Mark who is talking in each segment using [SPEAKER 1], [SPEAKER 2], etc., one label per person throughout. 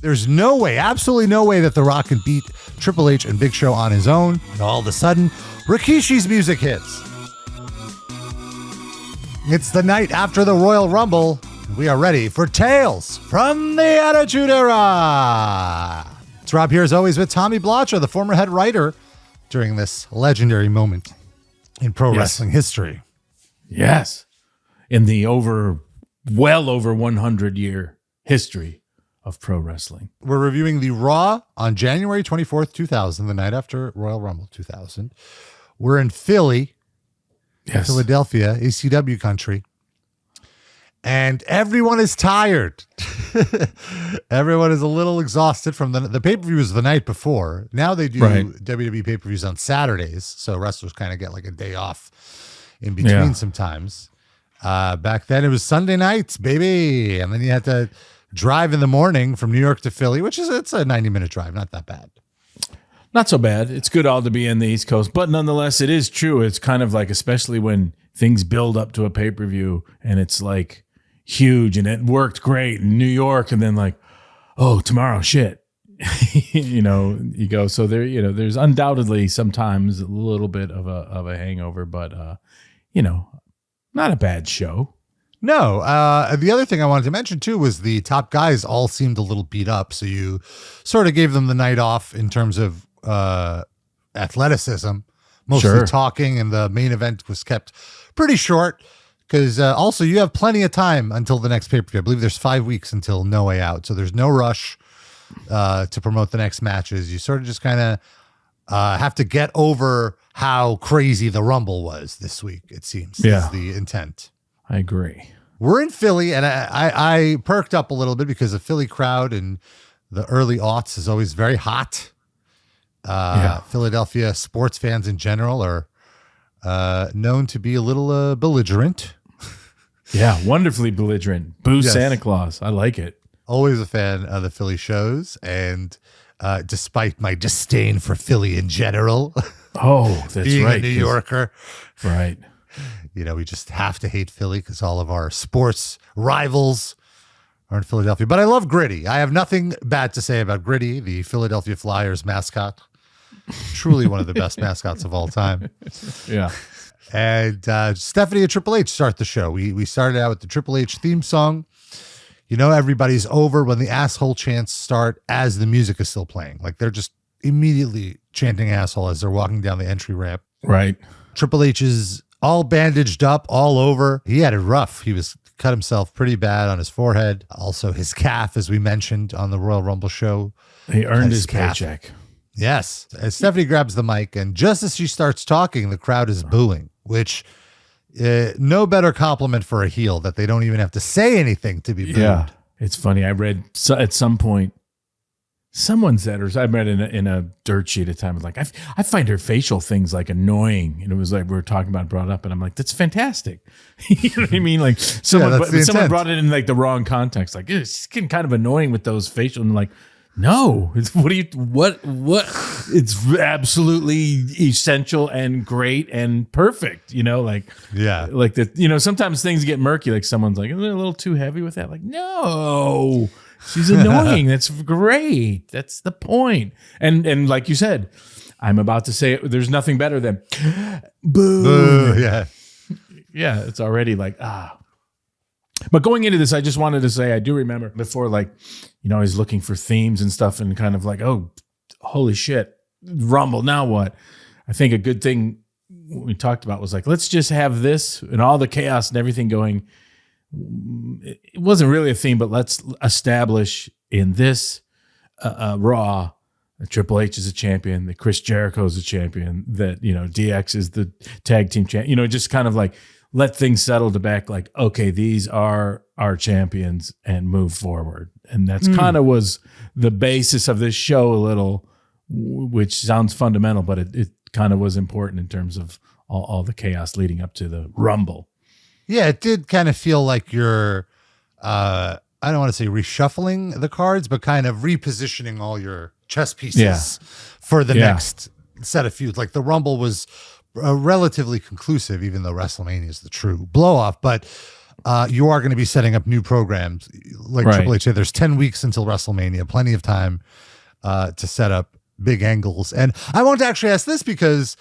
[SPEAKER 1] There's no way, absolutely no way that The Rock can beat Triple H and Big Show on his own. And all of a sudden, Rikishi's music hits. It's the night after the Royal Rumble. We are ready for Tales from the Attitude Era. It's Rob here as always with Tommy Blacha, the former head writer during this legendary moment in pro wrestling history.
[SPEAKER 2] Yes. In the well over 100-year history of pro wrestling.
[SPEAKER 1] We're reviewing the Raw on January 24th, 2000, the night after Royal Rumble 2000. We're in Philly, Philadelphia, ECW country. And everyone is tired. Everyone is a little exhausted from the pay-per-view was the night before. Now they do WWE pay-per-views on Saturdays, so wrestlers kind of get like a day off in between sometimes. Back then it was Sunday nights, baby. And then you had to drive in the morning from New York to Philly, it's a 90-minute drive, not that bad.
[SPEAKER 2] Not so bad. It's good all to be in the East Coast, but nonetheless, it is true. It's kind of like, especially when things build up to a pay-per-view and it's like huge and it worked great in New York, and then like, oh, tomorrow, shit. You go. So there, there's undoubtedly sometimes a little bit of a hangover, but not a bad show.
[SPEAKER 1] No. The other thing I wanted to mention too was the top guys all seemed a little beat up. So you sort of gave them the night off in terms of athleticism, mostly talking, and the main event was kept pretty short because also you have plenty of time until the next pay-per-view. I believe there's 5 weeks until No Way Out. So there's no rush to promote the next matches. You sort of just kind of have to get over how crazy the Rumble was this week, it seems. Yeah. Is the intent.
[SPEAKER 2] I agree.
[SPEAKER 1] We're in Philly, and I perked up a little bit because the Philly crowd in the early aughts is always very hot. Philadelphia sports fans in general are known to be a little belligerent.
[SPEAKER 2] Yeah, wonderfully belligerent. Boo Santa Claus. I like it.
[SPEAKER 1] Always a fan of the Philly shows, and despite my disdain for Philly in general.
[SPEAKER 2] Oh, that's
[SPEAKER 1] being
[SPEAKER 2] right.
[SPEAKER 1] a New Yorker.
[SPEAKER 2] Right.
[SPEAKER 1] We just have to hate Philly because all of our sports rivals are in Philadelphia. But I love Gritty. I have nothing bad to say about Gritty, the Philadelphia Flyers mascot. Truly one of the best mascots of all time.
[SPEAKER 2] Yeah.
[SPEAKER 1] And Stephanie and Triple H start the show. We started out with the Triple H theme song. Everybody's over when the asshole chants start as the music is still playing. Like they're just immediately chanting asshole as they're walking down the entry ramp.
[SPEAKER 2] Right.
[SPEAKER 1] Triple H is all bandaged up, all over. He had it rough. He was cut himself pretty bad on his forehead. Also his calf, as we mentioned on the Royal Rumble show.
[SPEAKER 2] He earned his paycheck.
[SPEAKER 1] Yes. As Stephanie grabs the mic, and just as she starts talking, the crowd is booing, which no better compliment for a heel that they don't even have to say anything to be booed. Yeah.
[SPEAKER 2] It's funny. I read at some point, someone said, or I read in a dirt sheet at time, like, I find her facial things like annoying. And it was like, we were talking about it, brought up, and I'm like, that's fantastic. You know what I mean? Like someone brought it in like the wrong context. Like, it's getting kind of annoying with those facial, and like, no, it's what it's absolutely essential and great and perfect, like that, sometimes things get murky. Like someone's like, is it a little too heavy with that? Like, no, she's annoying. That's great. That's the point. And like you said, I'm about to say it, there's nothing better than boo.
[SPEAKER 1] Boo. Yeah.
[SPEAKER 2] Yeah. It's already like, But going into this, I just wanted to say, I do remember before, I was looking for themes and stuff and kind of like, oh, holy shit, Rumble, now what? I think a good thing we talked about was like, let's just have this and all the chaos and everything going. It wasn't really a theme, but let's establish in this Raw, that Triple H is a champion, that Chris Jericho is a champion, that, DX is the tag team champion, just kind of like, let things settle to back, like, okay, these are our champions, and move forward. And that's kind of was the basis of this show a little, which sounds fundamental, but it kind of was important in terms of all the chaos leading up to the Rumble.
[SPEAKER 1] Yeah, it did kind of feel like you're, I don't want to say reshuffling the cards, but kind of repositioning all your chess pieces for the next set of feuds. Like the Rumble was relatively conclusive, even though WrestleMania is the true blow off. But you are going to be setting up new programs. Like Triple H said, there's 10 weeks until WrestleMania, plenty of time to set up big angles. And I want to actually ask this because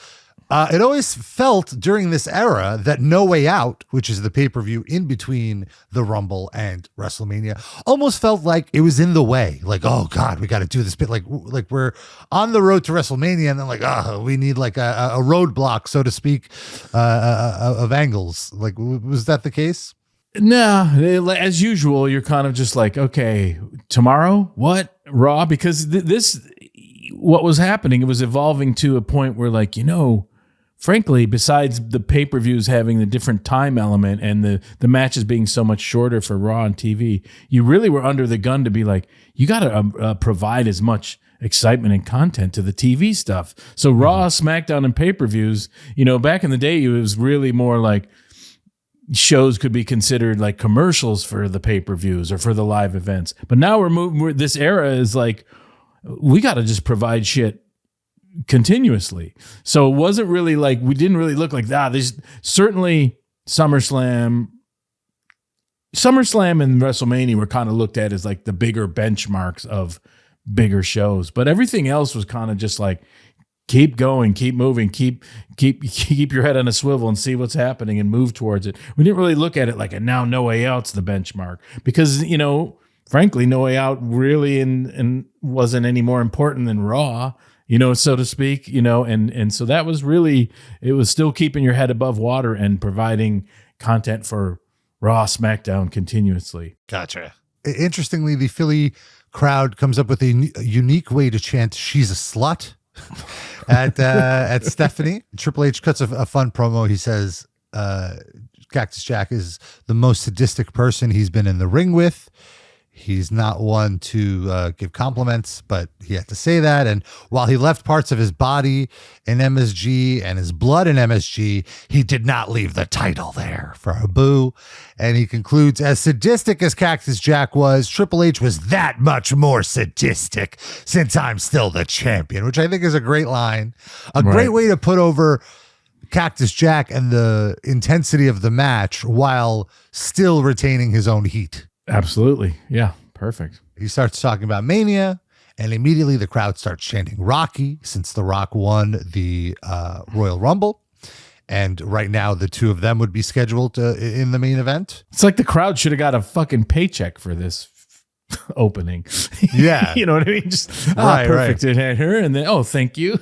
[SPEAKER 1] it always felt during this era that No Way Out, which is the pay-per-view in between the Rumble and WrestleMania, almost felt like it was in the way. Like, oh God, we got to do this bit. Like we're on the road to WrestleMania, and then like, we need like a roadblock, so to speak, of angles. Like, was that the case?
[SPEAKER 2] No, as usual, you're kind of just like, okay, tomorrow, what? Raw? Because what was happening, it was evolving to a point where, like, frankly, besides the pay-per-views having the different time element and the matches being so much shorter for Raw and TV, you really were under the gun to be like, you got to provide as much excitement and content to the TV stuff. So Raw, SmackDown, and pay-per-views, back in the day, it was really more like shows could be considered like commercials for the pay-per-views or for the live events. But now this era is like, we got to just provide shit continuously. So it wasn't really like, we didn't really look like that. There's certainly SummerSlam and WrestleMania were kind of looked at as like the bigger benchmarks of bigger shows, but everything else was kind of just like, keep going, keep moving, keep your head on a swivel and see what's happening and move towards it. We didn't really look at it like, and now No Way Out's the benchmark, because frankly, No Way Out really and wasn't any more important than Raw, so to speak, and so that was really, it was still keeping your head above water and providing content for Raw, SmackDown continuously.
[SPEAKER 1] Gotcha. Interestingly, the Philly crowd comes up with a unique way to chant "She's a slut" at Stephanie. Triple H cuts a fun promo. He says Cactus Jack is the most sadistic person he's been in the ring with. He's not one to give compliments, but he had to say that. And while he left parts of his body in MSG and his blood in MSG, he did not leave the title there for a boo. And he concludes, as sadistic as Cactus Jack was, Triple H was that much more sadistic since I'm still the champion, which I think is a great line. A great way to put over Cactus Jack and the intensity of the match while still retaining his own heat.
[SPEAKER 2] Absolutely. Yeah. Perfect.
[SPEAKER 1] He starts talking about Mania, and immediately the crowd starts chanting Rocky, since The Rock won the Royal Rumble. And right now, the two of them would be scheduled in the main event.
[SPEAKER 2] It's like the crowd should have got a fucking paycheck for this opening.
[SPEAKER 1] Yeah.
[SPEAKER 2] You know what I mean? Just perfect. It had her, and then, thank you.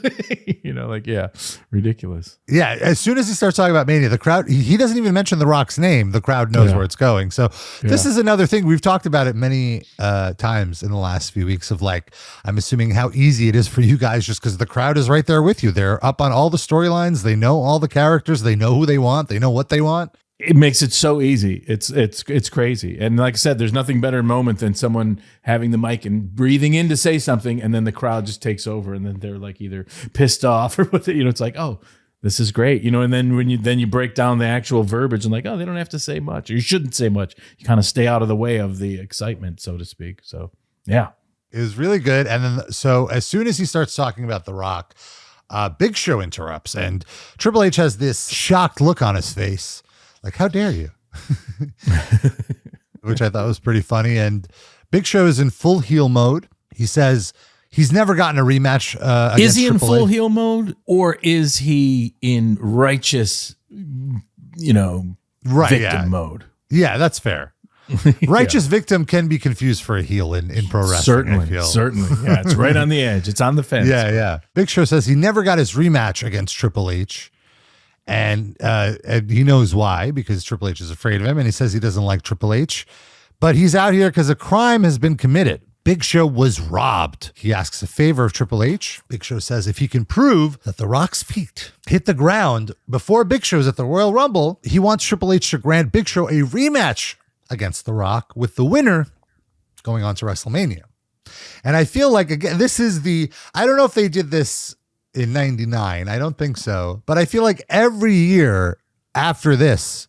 [SPEAKER 2] Ridiculous.
[SPEAKER 1] Yeah. As soon as he starts talking about Mania, the crowd, he doesn't even mention The Rock's name. The crowd knows where it's going. So this is another thing. We've talked about it many times in the last few weeks of like, I'm assuming how easy it is for you guys just because the crowd is right there with you. They're up on all the storylines. They know all the characters. They know who they want. They know what they want.
[SPEAKER 2] It makes it so easy. It's crazy. And like I said, there's nothing better moment than someone having the mic and breathing in to say something, and then the crowd just takes over, and then they're like either pissed off or what. It's like, oh, this is great. And then when you break down the actual verbiage and like, oh, they don't have to say much, or you shouldn't say much. You kind of stay out of the way of the excitement, so to speak. So yeah,
[SPEAKER 1] it was really good. And then so as soon as he starts talking about The Rock, Big Show interrupts, and Triple H has this shocked look on his face. Like, how dare you? Which I thought was pretty funny. And Big Show is in full heel mode. He says he's never gotten a rematch against
[SPEAKER 2] Is he in
[SPEAKER 1] Triple
[SPEAKER 2] full
[SPEAKER 1] H.
[SPEAKER 2] heel mode, or is he in righteous, victim mode?
[SPEAKER 1] Yeah, that's fair. Righteous victim can be confused for a heel in pro wrestling.
[SPEAKER 2] Certainly. Yeah, it's right on the edge. It's on the fence.
[SPEAKER 1] Yeah. Big Show says he never got his rematch against Triple H. And he knows why, because Triple H is afraid of him, and he says he doesn't like Triple H, but he's out here because a crime has been committed. Big Show was robbed. He asks a favor of Triple H. Big Show says if he can prove that The Rock's feet hit the ground before Big Show's at the Royal Rumble, he wants Triple H to grant Big Show a rematch against The Rock, with the winner going on to WrestleMania. And I feel like, again, this is I don't know if they did this in 99. I don't think so. But I feel like every year after this,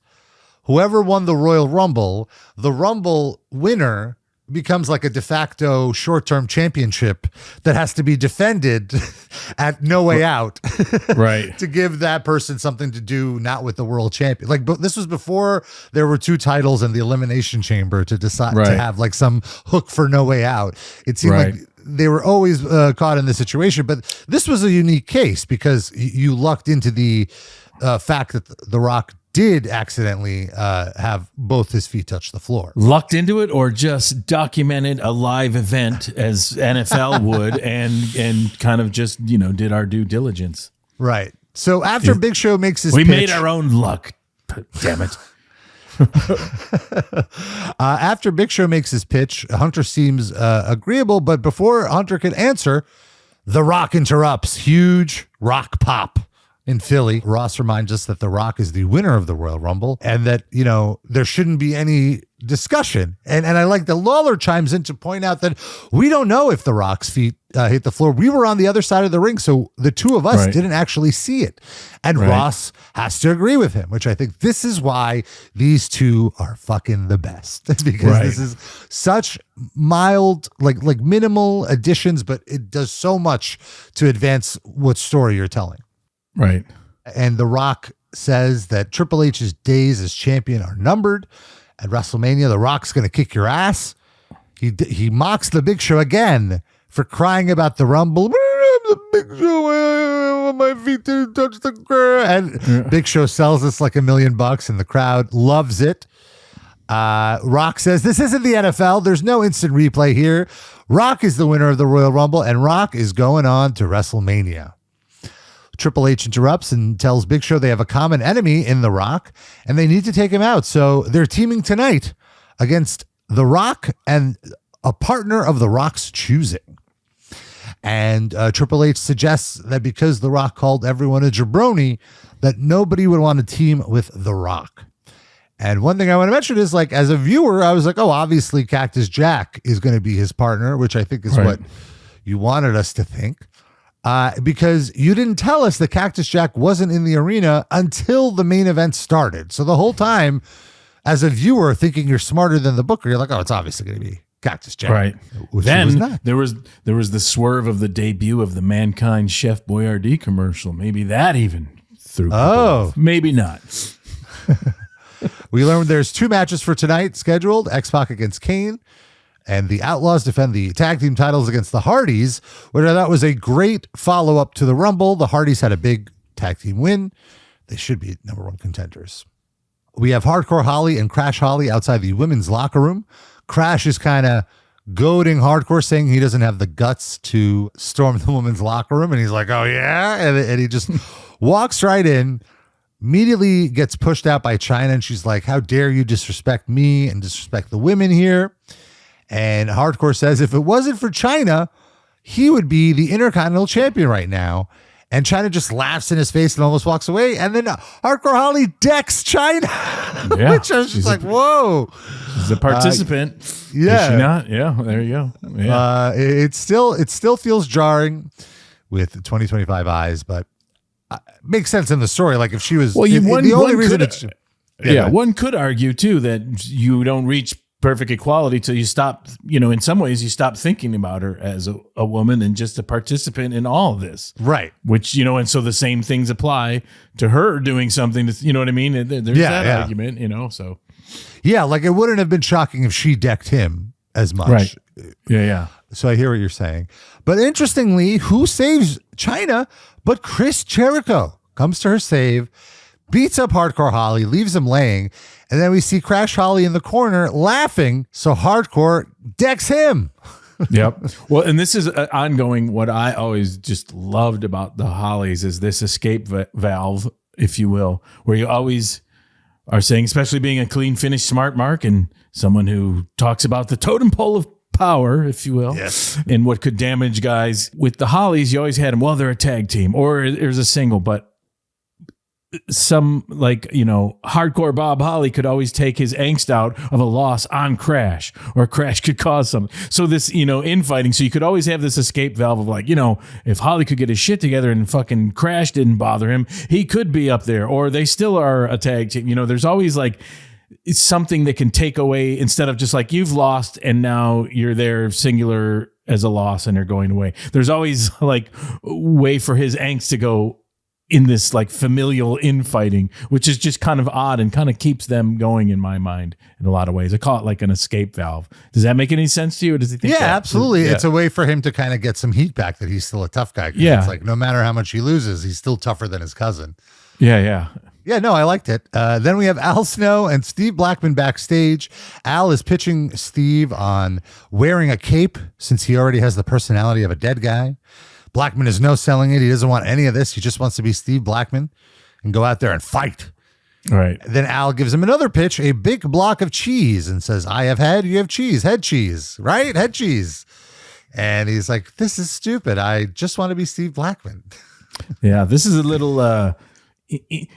[SPEAKER 1] whoever won the Royal Rumble, the Rumble winner becomes like a de facto short-term championship that has to be defended at No Way Out,
[SPEAKER 2] right?
[SPEAKER 1] To give that person something to do, not with the world champion. Like, but this was before there were 2 titles in the Elimination Chamber to decide to have like some hook for No Way Out. It seemed like they were always caught in this situation, but this was a unique case because you lucked into the fact that The Rock did accidentally have both his feet touch the floor.
[SPEAKER 2] Lucked into it, or just documented a live event as NFL would, and kind of just, did our due diligence.
[SPEAKER 1] Right. So after Big Show makes his pitch,
[SPEAKER 2] we made our own luck. Damn it.
[SPEAKER 1] After Big Show makes his pitch, Hunter seems agreeable, but before Hunter can answer, The Rock interrupts. Huge rock pop in Philly. Ross reminds us that The Rock is the winner of the Royal Rumble and that, there shouldn't be any discussion. And I like that Lawler chimes in to point out that we don't know if The Rock's feet hit the floor. We were on the other side of the ring, so the two of us didn't actually see it. And Ross has to agree with him, which I think this is why these two are fucking the best. Because this is such mild, like minimal additions, but it does so much to advance what story you're telling.
[SPEAKER 2] Right.
[SPEAKER 1] And The Rock says that Triple H's days as champion are numbered. At WrestleMania, The Rock's going to kick your ass. He mocks the Big Show again for crying about the Rumble. The Big Show, my feet didn't touch the ground. And Big Show sells us like $1 million, and the crowd loves it. Rock says, this isn't the NFL. There's no instant replay here. Rock is the winner of the Royal Rumble, and Rock is going on to WrestleMania. Triple H interrupts and tells Big Show they have a common enemy in The Rock and they need to take him out. So they're teaming tonight against The Rock and a partner of The Rock's choosing. And Triple H suggests that because The Rock called everyone a jabroni, that nobody would want to team with The Rock. And one thing I want to mention is, like, as a viewer, I was like, oh, obviously Cactus Jack is going to be his partner, which I think is what you wanted us to think. Because you didn't tell us that Cactus Jack wasn't in the arena until the main event started. So the whole time, as a viewer, thinking you're smarter than the booker, you're like, oh, it's obviously going to be Cactus Jack.
[SPEAKER 2] Right. Then there was the swerve of the debut of the Mankind Chef Boyardee commercial. Maybe that even threw people off. Maybe not.
[SPEAKER 1] We learned there's 2 matches for tonight scheduled. X-Pac against Kane. And the Outlaws defend the tag team titles against the Hardys, which I thought was a great follow-up to the Rumble. The Hardys had a big tag team win. They should be #1 contenders. We have Hardcore Holly and Crash Holly outside the women's locker room. Crash is kind of goading Hardcore, saying he doesn't have the guts to storm the women's locker room. And he's like, oh, yeah? And he just walks right in, immediately gets pushed out by Chyna. And she's like, how dare you disrespect me and disrespect the women here? And Hardcore says if it wasn't for Chyna, he would be the Intercontinental Champion right now. And Chyna just laughs in his face and almost walks away. And then Hardcore Holly decks Chyna, which I was just like, whoa.
[SPEAKER 2] She's a participant.
[SPEAKER 1] Yeah.
[SPEAKER 2] Is she not? Yeah, there you go. Yeah.
[SPEAKER 1] It still feels jarring with 2025 eyes, but makes sense in the story. Like if she was one
[SPEAKER 2] could argue too that you don't reach perfect equality till you stop, in some ways you stop thinking about her as a woman and just a participant in all of this.
[SPEAKER 1] Right.
[SPEAKER 2] Which, and so the same things apply to her doing something to, you know what I mean? There's that argument, so.
[SPEAKER 1] Yeah. Like it wouldn't have been shocking if she decked him as much.
[SPEAKER 2] Right. Yeah.
[SPEAKER 1] So I hear what you're saying. But interestingly, who saves Chyna but Chris Jericho comes to her save, beats up Hardcore Holly, leaves him laying. And then we see Crash Holly in the corner laughing. So Hardcore decks him.
[SPEAKER 2] Yep. Well, and this is ongoing. What I always just loved about the Hollies is this escape valve, if you will, where you always are saying, especially being a clean finish smart mark and someone who talks about the totem pole of power, if you will, and what could damage guys. With the Hollies, you always had them, well, they're a tag team or there's a single, but some hardcore Bob Holly could always take his angst out of a loss on Crash, or Crash could cause something. So this, infighting. So you could always have this escape valve of like, if Holly could get his shit together and fucking Crash didn't bother him, he could be up there, or they still are a tag team. There's always like it's something that can take away, instead of just like you've lost and now you're there singular as a loss and they're going away. There's always like a way for his angst to go in this like familial infighting, which is just kind of odd and kind of keeps them going in my mind in a lot of ways. I call it like an escape valve. Does that make any sense to you? Or does he think?
[SPEAKER 1] Yeah, absolutely. Yeah. It's a way for him to kind of get some heat back that he's still a tough guy.
[SPEAKER 2] Yeah.
[SPEAKER 1] It's like no matter how much he loses, he's still tougher than his cousin.
[SPEAKER 2] Yeah.
[SPEAKER 1] Yeah, no, I liked it. Then we have Al Snow and Steve Blackman backstage. Al is pitching Steve on wearing a cape since he already has the personality of a dead guy. Blackman is no selling it. He doesn't want any of this. He just wants to be Steve Blackman and go out there and fight.
[SPEAKER 2] All right.
[SPEAKER 1] Then Al gives him another pitch, a big block of cheese, and says, I have head, you have cheese, head cheese, right? Head cheese. And he's like, this is stupid. I just want to be Steve Blackman.
[SPEAKER 2] Yeah, this is a little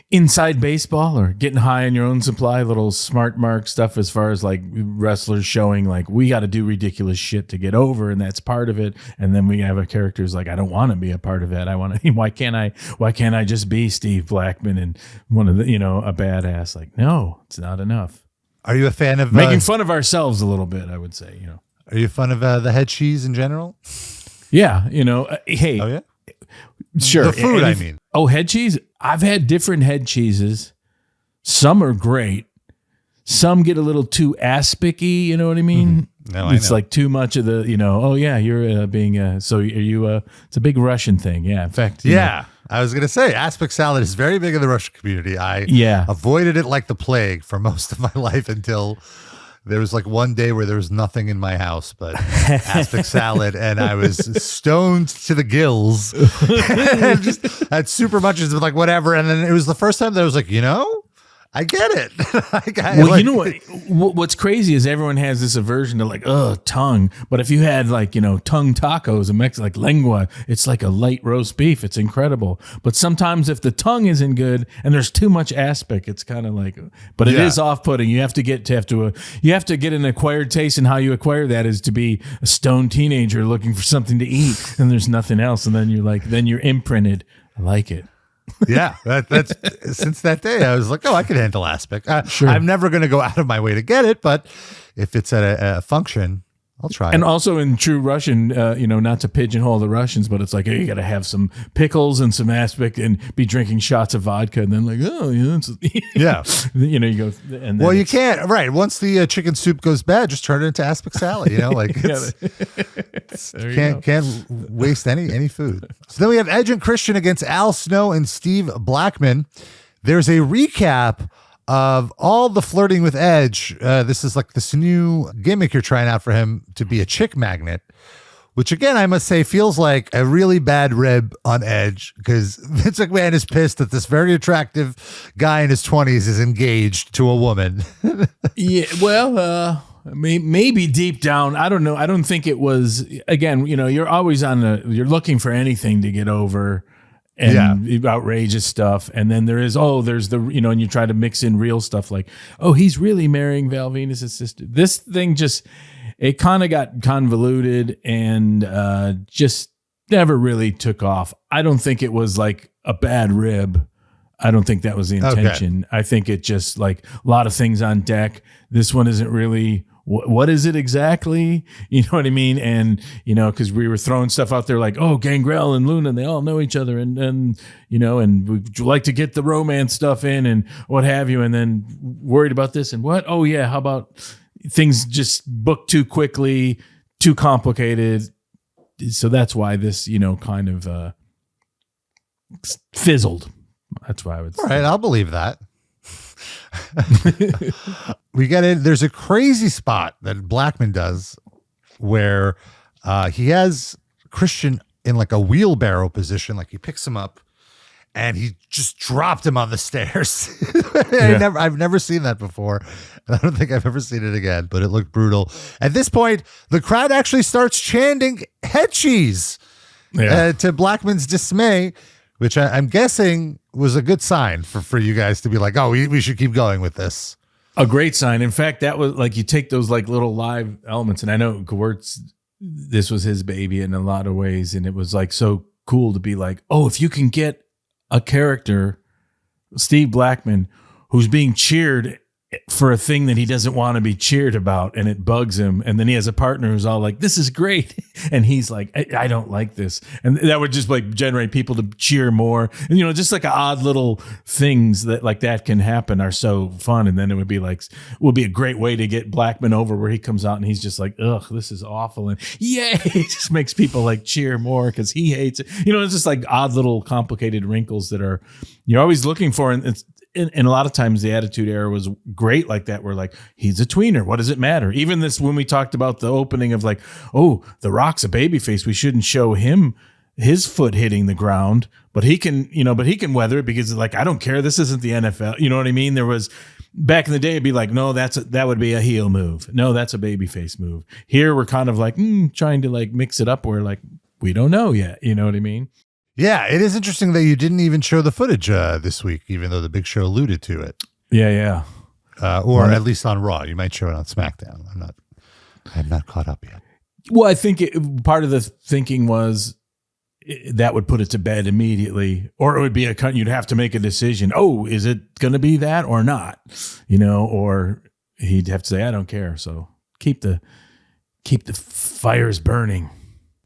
[SPEAKER 2] inside baseball or getting high on your own supply, little smart mark stuff as far as like wrestlers showing like we got to do ridiculous shit to get over, and that's part of it. And then we have a character who's like, I don't want to be a part of it. I want to. Why can't I just be Steve Blackman and one of the a badass? Like, no, it's not enough.
[SPEAKER 1] Are you a fan of
[SPEAKER 2] making fun of ourselves a little bit? I would say,
[SPEAKER 1] Are you a fan of the head cheese in general?
[SPEAKER 2] Yeah, hey.
[SPEAKER 1] Oh yeah.
[SPEAKER 2] Sure.
[SPEAKER 1] The food, I mean.
[SPEAKER 2] Oh, head cheese? I've had different head cheeses. Some are great. Some get a little too aspicy, you know what I mean?
[SPEAKER 1] No,
[SPEAKER 2] it's like too much of the, oh yeah, you're being, so are you, it's a big Russian thing. Yeah. In fact,
[SPEAKER 1] I was going to say aspic salad is very big in the Russian community. I avoided it like the plague for most of my life until there was like one day where there was nothing in my house but aspic salad, and I was stoned to the gills and just had super munches of like whatever. And then it was the first time that I was like, I get it.
[SPEAKER 2] What's crazy is everyone has this aversion to like, tongue. But if you had like, tongue tacos in Mexico, like lengua, it's like a light roast beef. It's incredible. But sometimes if the tongue isn't good and there's too much aspic, it's kind of like, but it is off-putting. You have to get an acquired taste, and how you acquire that is to be a stoned teenager looking for something to eat, and there's nothing else. And then you're imprinted. I like it.
[SPEAKER 1] Yeah, that's since that day I was like, I can handle aspic.
[SPEAKER 2] Sure.
[SPEAKER 1] I'm never going to go out of my way to get it, but if it's at a function, I'll try it.
[SPEAKER 2] And also in true Russian, not to pigeonhole the Russians, but it's like, hey, you got to have some pickles and some aspic and be drinking shots of vodka, and then like, you go. And then
[SPEAKER 1] you can't. Right, once the chicken soup goes bad, just turn it into aspic salad. Like can't waste any food. So then we have Edge and Christian against Al Snow and Steve Blackman. There's a recap of all the flirting with Edge. This is like this new gimmick you're trying out for him to be a chick magnet, which again, I must say feels like a really bad rib on Edge, because Vince McMahon is pissed that this very attractive guy in his 20s is engaged to a woman.
[SPEAKER 2] Yeah, well, maybe deep down, I don't know. I don't think it was, again, you're always you're looking for anything to get over and outrageous stuff. And then there's the, and you try to mix in real stuff like, he's really marrying Val Venus' sister. This thing it kind of got convoluted and just never really took off. I don't think it was like a bad rib. I don't think that was the intention. Okay. I think it just like a lot of things on deck. This one isn't really, what is it exactly? You know what I mean? And, because we were throwing stuff out there like, Gangrel and Luna, they all know each other. And we'd like to get the romance stuff in and what have you. And then worried about this and what? Oh, yeah. How about things just booked too quickly, too complicated? So that's why this, kind of fizzled. That's why I would say.
[SPEAKER 1] All right, I'll believe that. We get in. There's a crazy spot that Blackman does where he has Christian in like a wheelbarrow position, like he picks him up and he just dropped him on the stairs. I've never seen that before. And I don't think I've ever seen it again, but it looked brutal. At this point, the crowd actually starts chanting head cheese to Blackman's dismay, which I'm guessing was a good sign for you guys to be like, we should keep going with this.
[SPEAKER 2] A great sign. In fact, that was like, you take those like little live elements, and I know this was his baby in a lot of ways, and it was like so cool to be like, if you can get a character, Steve Blackman, who's being cheered for a thing that he doesn't want to be cheered about, and it bugs him. And then he has a partner who's all like, this is great. And he's like, I don't like this. And that would just like generate people to cheer more. And, you know, just like odd little things that like that can happen are so fun. And then it would be a great way to get Blackman over, where he comes out and he's just like, ugh, this is awful. And yay, it just makes people like cheer more because he hates it. You know, it's just like odd little complicated wrinkles that you're always looking for. And a lot of times the Attitude Era was great like that. We're like, he's a tweener. What does it matter? Even this, when we talked about the opening of like, oh, The Rock's a babyface, we shouldn't show him his foot hitting the ground, but he can weather it because like, I don't care. This isn't the NFL. You know what I mean? There was back in the day, it'd be like, no, that would be a heel move. No, that's a babyface move. Here we're kind of like trying to like mix it up. Where like, we don't know yet. You know what I mean?
[SPEAKER 1] Yeah, it is interesting that you didn't even show the footage this week, even though the Big Show alluded to it.
[SPEAKER 2] Yeah.
[SPEAKER 1] Or at least on Raw. You might show it on SmackDown. I'm not caught up yet.
[SPEAKER 2] Well, I think part of the thinking was that would put it to bed immediately, or it would be you'd have to make a decision. Oh, is it going to be that or not? You know, or he'd have to say, I don't care. So keep the fires burning.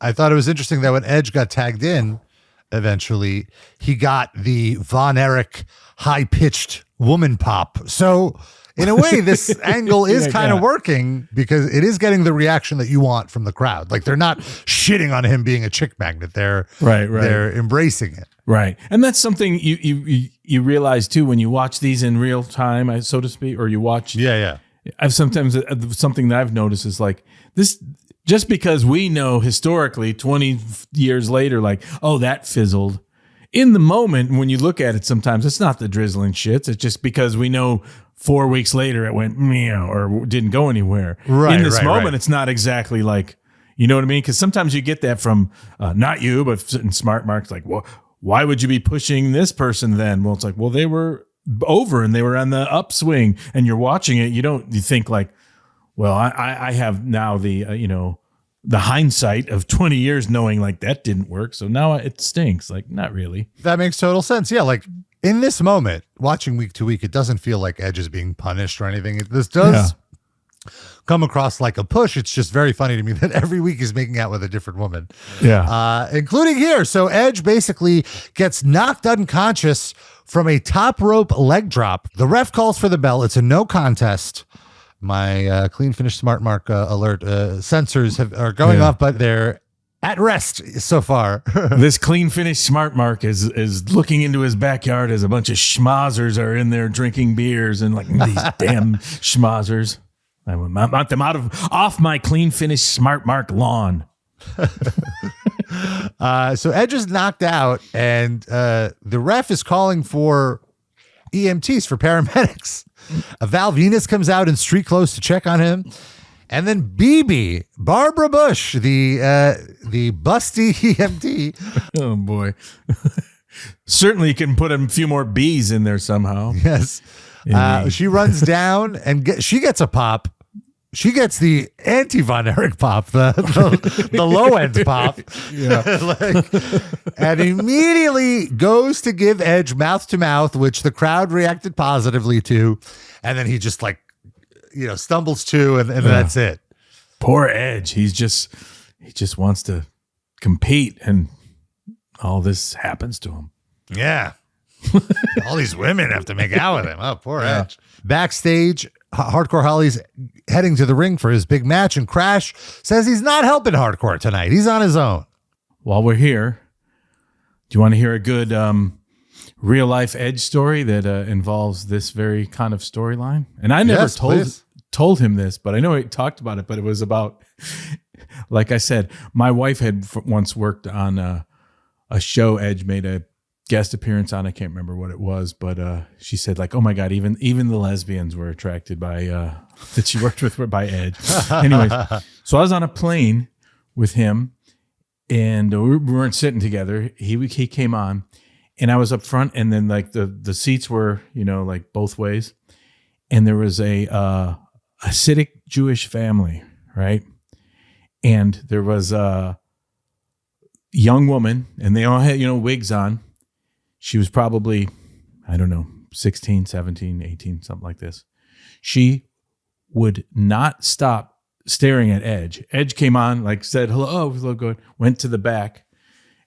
[SPEAKER 2] I
[SPEAKER 1] thought it was interesting that when Edge got tagged in, eventually he got the Von Erich high-pitched woman pop. So in a way, this angle is kind of working because it is getting the reaction that you want from the crowd. Like, they're not shitting on him being a chick magnet. They're They're embracing it. Right.
[SPEAKER 2] And that's something you realize too when you watch these in real time, so to speak, or you watch.
[SPEAKER 1] Yeah.
[SPEAKER 2] I've sometimes something that I've noticed is like this. Just because we know historically 20 years later, like, oh, that fizzled. In the moment, when you look at it, sometimes it's not the drizzling shits. It's just because we know 4 weeks later it went meow or didn't go anywhere.
[SPEAKER 1] Right,
[SPEAKER 2] in this moment, it's not exactly like, you know what I mean? Because sometimes you get that from, not you, but certain smart marks like, well, why would you be pushing this person then? Well, it's like, well, they were over and they were on the upswing and you're watching it. You think like, well, I have now the, the hindsight of 20 years knowing like that didn't work. So now it stinks. Like, not really.
[SPEAKER 1] That makes total sense. Yeah. Like in this moment, watching week to week, it doesn't feel like Edge is being punished or anything. This does come across like a push. It's just very funny to me that every week he's making out with a different woman.
[SPEAKER 2] Yeah.
[SPEAKER 1] Including here. So Edge basically gets knocked unconscious from a top rope leg drop. The ref calls for the bell. It's a no contest. My clean finish smart mark alert sensors are going off, but they're at rest so far.
[SPEAKER 2] This clean finish smart mark is looking into his backyard as a bunch of schmozzers are in there drinking beers and like these damn schmozzers. I want them off my clean finish smart mark lawn.
[SPEAKER 1] So Edge is knocked out, and the ref is calling for EMTs, for paramedics. Val Venus comes out in street clothes to check on him. And then BB, Barbara Bush, the busty EMT.
[SPEAKER 2] Oh, boy. Certainly you can put a few more B's in there somehow.
[SPEAKER 1] Yes. She runs down and she gets a pop. She gets the anti-Von Erich pop, the low-end pop. And immediately goes to give Edge mouth-to-mouth, which the crowd reacted positively to. And then he just stumbles to, and that's it.
[SPEAKER 2] Poor Edge. He just wants to compete, and all this happens to him.
[SPEAKER 1] Yeah. All these women have to make out with him. Oh, poor Edge. Backstage, Hardcore Holly's heading to the ring for his big match, and Crash says he's not helping Hardcore tonight. He's on his own.
[SPEAKER 2] While we're here, do you want to hear a good real life Edge story that involves this very kind of storyline? And I never told him this, but I know he talked about it, but it was about, like I said, my wife had once worked on a show Edge made a guest appearance on. I can't remember what it was, but she said like, oh my God, even the lesbians were attracted by that she worked with by Edge. Anyways, so I was on a plane with him and we weren't sitting together. He came on and I was up front, and then like the seats were, like both ways. And there was a Hasidic Jewish family, right? And there was a young woman, and they all had, wigs on. She was probably, I don't know, 16, 17, 18, something like this. she would not stop staring at Edge. Edge came on, like said, hello, good, went to the back,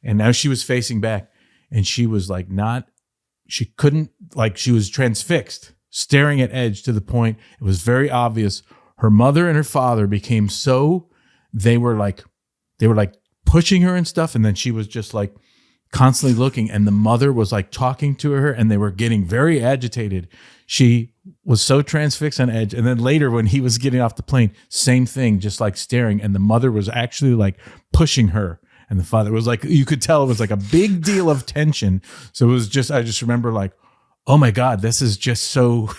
[SPEAKER 2] and now she was facing back, and she was like she couldn't, like she was transfixed, staring at Edge to the point it was very obvious her mother and her father became they were like pushing her and stuff, and then she was just like constantly looking, and the mother was like talking to her, and they were getting very agitated. She was so transfixed on Edge, and then later when he was getting off the plane, same thing, just like staring, and the mother was actually like pushing her, and the father was like, you could tell it was like a big deal of tension. So it was just, I just remember like, oh my God, this is just so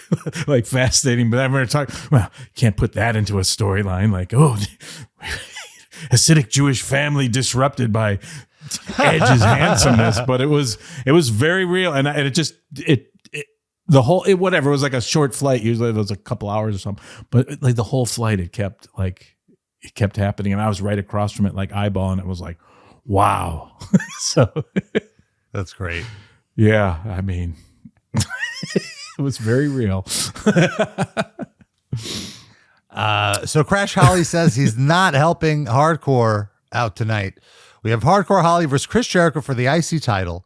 [SPEAKER 2] like fascinating. But I remember talking, well, can't put that into a storyline, like, oh, Hasidic Jewish family disrupted by Edge's handsomeness. But it was very real, and the whole, whatever, it was like a short flight. Usually it was a couple hours or something, but like the whole flight, it kept happening, and I was right across from it, like eyeballing. It was like, wow. So
[SPEAKER 1] that's great.
[SPEAKER 2] Yeah, I mean, it was very real.
[SPEAKER 1] So Crash Holly says he's not helping Hardcore out tonight. We have Hardcore Holly versus Chris Jericho for the IC title.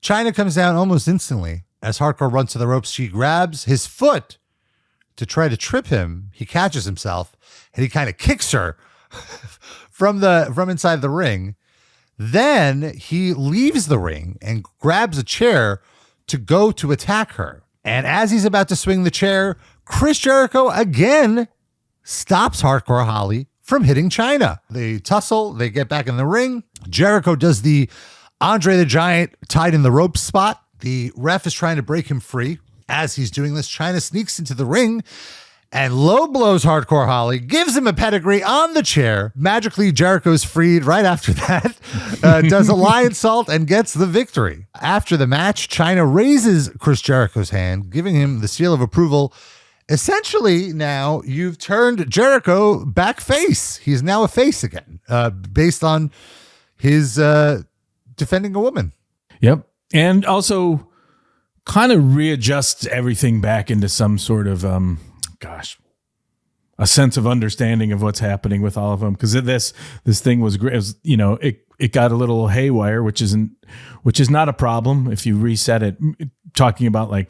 [SPEAKER 1] Chyna comes down almost instantly. As Hardcore runs to the ropes, she grabs his foot to try to trip him. He catches himself, and he kind of kicks her from inside the ring. Then he leaves the ring and grabs a chair to go to attack her. And as he's about to swing the chair, Chris Jericho again stops Hardcore Holly from hitting Chyna. They tussle, they get back in the ring. Jericho does the Andre the Giant tied in the rope spot. The ref is trying to break him free. As he's doing this, Chyna sneaks into the ring and low blows Hardcore Holly, gives him a pedigree on the chair. Magically, Jericho's freed right after that, does a lion salt and gets the victory. After the match, Chyna raises Chris Jericho's hand, giving him the seal of approval. Essentially, now you've turned Jericho back face. He's now a face again, based on his defending a woman.
[SPEAKER 2] Yep. And also kind of readjusts everything back into some sort of, a sense of understanding of what's happening with all of them. Because this thing was great. It got a little haywire, which is not a problem if you reset it. Talking about like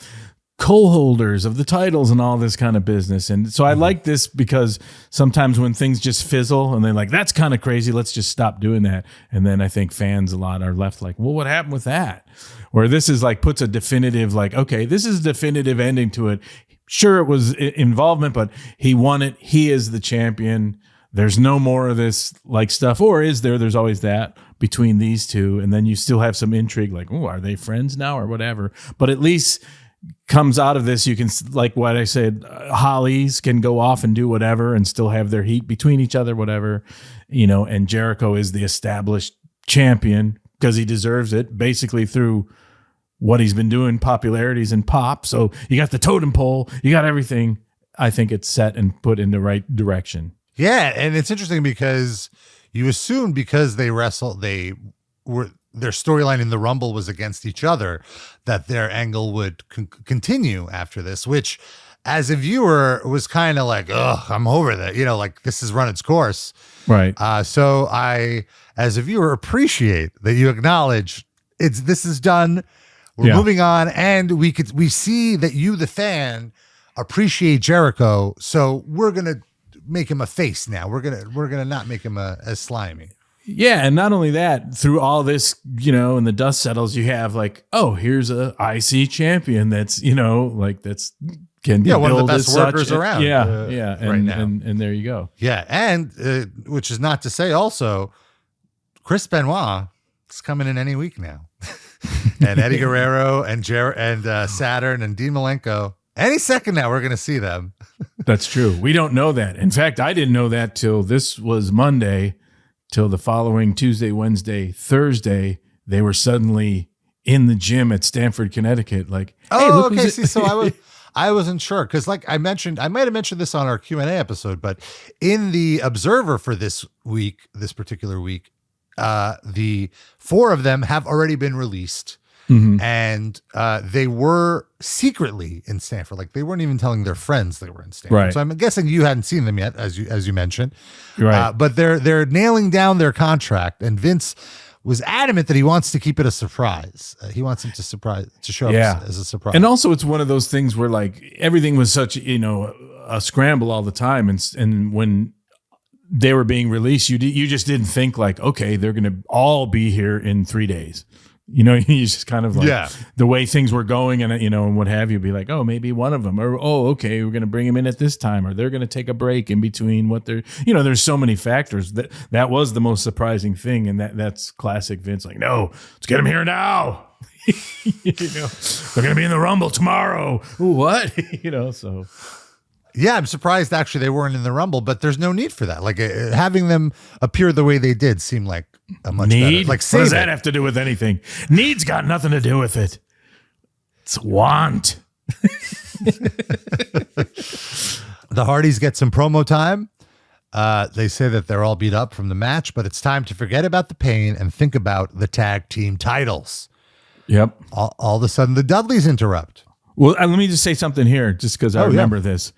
[SPEAKER 2] co-holders of the titles and all this kind of business. And so I like this because sometimes when things just fizzle and they're like, that's kind of crazy, let's just stop doing that. And then I think fans a lot are left like, well, what happened with that? Or this is like puts a definitive, like, okay, this is a definitive ending to it. Sure, it was involvement, but he won it. He is the champion. There's no more of this like stuff. Or is there? There's always that between these two. And then you still have some intrigue like, oh, are they friends now or whatever? But at least comes out of this, you can, like what I said, Hollies can go off and do whatever and still have their heat between each other, whatever, and Jericho is the established champion because he deserves it basically through what he's been doing, popularities and pop. So you got the totem pole, you got everything. I think it's set and put in the right direction.
[SPEAKER 1] Yeah. And it's interesting because you assume because they wrestled, their storyline in the Rumble was against each other, that their angle would continue after this, which as a viewer was kind of like, ugh, I'm over that, like this has run its course.
[SPEAKER 2] Right.
[SPEAKER 1] So I, as a viewer, appreciate that you acknowledge this is done. We're moving on, and we see that you, the fan, appreciate Jericho. So we're going to make him a face now. We're gonna not make him as slimy.
[SPEAKER 2] Yeah, and not only that, through all this, and the dust settles, you have like, oh, here's a IC champion that's, that's can be
[SPEAKER 1] one of the best workers
[SPEAKER 2] such.
[SPEAKER 1] around.
[SPEAKER 2] Yeah,
[SPEAKER 1] right now.
[SPEAKER 2] And there you go.
[SPEAKER 1] Yeah, and which is not to say also, Chris Benoit is coming in any week now, and Eddie Guerrero and Saturn and Dean Malenko. Any second now, we're going to see them.
[SPEAKER 2] That's true. We don't know that. In fact, I didn't know that till this was Monday. Till the following Tuesday, Wednesday, Thursday, they were suddenly in the gym at Stamford, Connecticut. Like,
[SPEAKER 1] oh, hey, okay. See, so I wasn't sure because, like I mentioned, I might have mentioned this on our Q&A episode, but in the Observer for this particular week, the 4 of them have already been released. and they were secretly in Stanford. Like they weren't even telling their friends they were in Stanford.
[SPEAKER 2] Right.
[SPEAKER 1] So I'm guessing you hadn't seen them yet, as you mentioned.
[SPEAKER 2] Right.
[SPEAKER 1] But they're nailing down their contract, and Vince was adamant that he wants to keep it a surprise. He wants him to show up as a surprise.
[SPEAKER 2] And also, it's one of those things where like everything was such a scramble all the time, and when they were being released, you just didn't think like, okay, they're going to all be here in 3 days. You just kind of like the way things were going and, and what have you, be like, oh, maybe one of them, or, oh, okay, we're going to bring him in at this time, or they're going to take a break in between what they're, there's so many factors that was the most surprising thing. And that's classic Vince, like, no, let's get him here now. They're going to be in the Rumble tomorrow. Ooh, what? So.
[SPEAKER 1] Yeah, I'm surprised actually they weren't in the Rumble, but there's no need for that. Like having them appear the way they did seemed like a much better. Like,
[SPEAKER 2] what does that have to do with anything? Need's got nothing to do with it. It's want.
[SPEAKER 1] The Hardys get some promo time. They say that they're all beat up from the match, but it's time to forget about the pain and think about the tag team titles.
[SPEAKER 2] Yep.
[SPEAKER 1] All of a sudden, the Dudleys interrupt.
[SPEAKER 2] Well, let me just say something here, just because I remember this.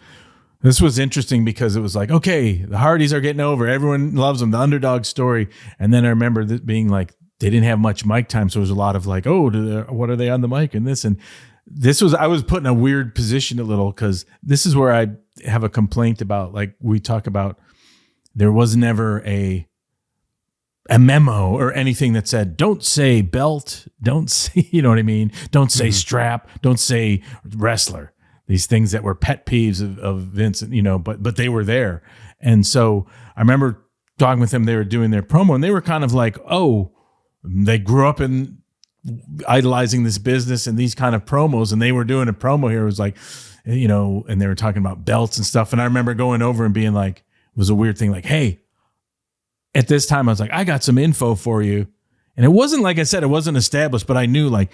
[SPEAKER 2] This was interesting because it was like, okay, the Hardys are getting over. Everyone loves them, the underdog story. And then I remember that being like, they didn't have much mic time. So it was a lot of like, oh, what are they on the mic and this? And I was put in a weird position a little because this is where I have a complaint about, like we talk about, there was never a memo or anything that said, don't say belt, don't say, you know what I mean? Don't say strap, don't say wrestler. These things that were pet peeves of Vince, but they were there. And so I remember talking with them, they were doing their promo and they were kind of like, oh, they grew up in idolizing this business and these kind of promos. And they were doing a promo here. It was like, and they were talking about belts and stuff. And I remember going over and being like, it was a weird thing. Like, hey, at this time I was like, I got some info for you. And it wasn't, like I said, it wasn't established, but I knew like,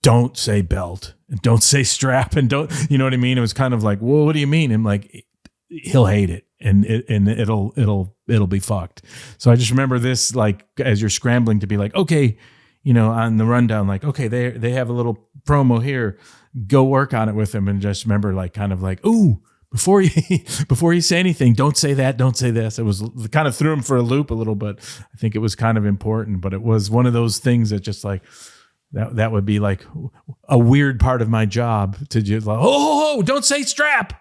[SPEAKER 2] don't say belt and don't say strap and don't, you know what I mean? It was kind of like, well, what do you mean? I'm like, he'll hate it and it'll be fucked. So I just remember this, like, as you're scrambling to be like, okay, on the rundown, like, okay, they have a little promo here, go work on it with them. And just remember like, kind of like, ooh, before you say anything, don't say that, don't say this. It was kind of threw him for a loop a little, but I think it was kind of important, but it was one of those things that just like, that would be like a weird part of my job to just like, oh, don't say strap.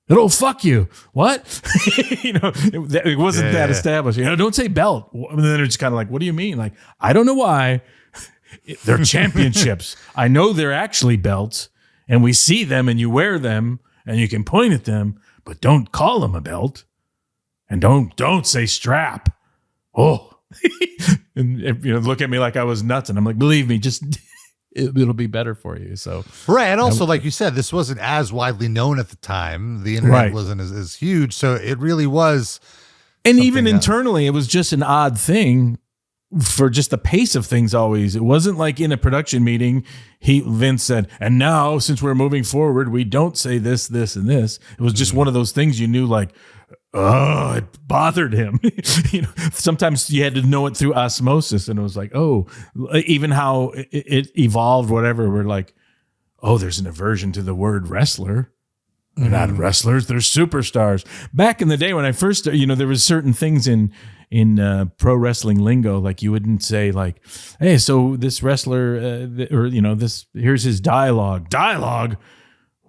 [SPEAKER 2] It'll fuck you. What? It wasn't that established. Don't say belt. And then they're just kind of like, what do you mean? Like, I don't know why. They're championships. I know they're actually belts and we see them and you wear them and you can point at them, but don't call them a belt and don't say strap. Oh. And look at me like I was nuts, and I'm like, believe me, just it'll be better for you. So
[SPEAKER 1] right, and also like you said, this wasn't as widely known at the time. The internet wasn't as huge, so it really was.
[SPEAKER 2] And even internally, it was just an odd thing for just the pace of things. Always, it wasn't like in a production meeting. Vince said, and now since we're moving forward, we don't say this, this, and this. It was just one of those things you knew, like. Oh, it bothered him. Sometimes you had to know it through osmosis, and it was like, oh, even how it evolved, whatever. We're like, oh, there's an aversion to the word wrestler. They're not wrestlers; they're superstars. Back in the day when I first, there was certain things in pro wrestling lingo, like you wouldn't say like, hey, so this wrestler, this here's his dialogue. Dialogue.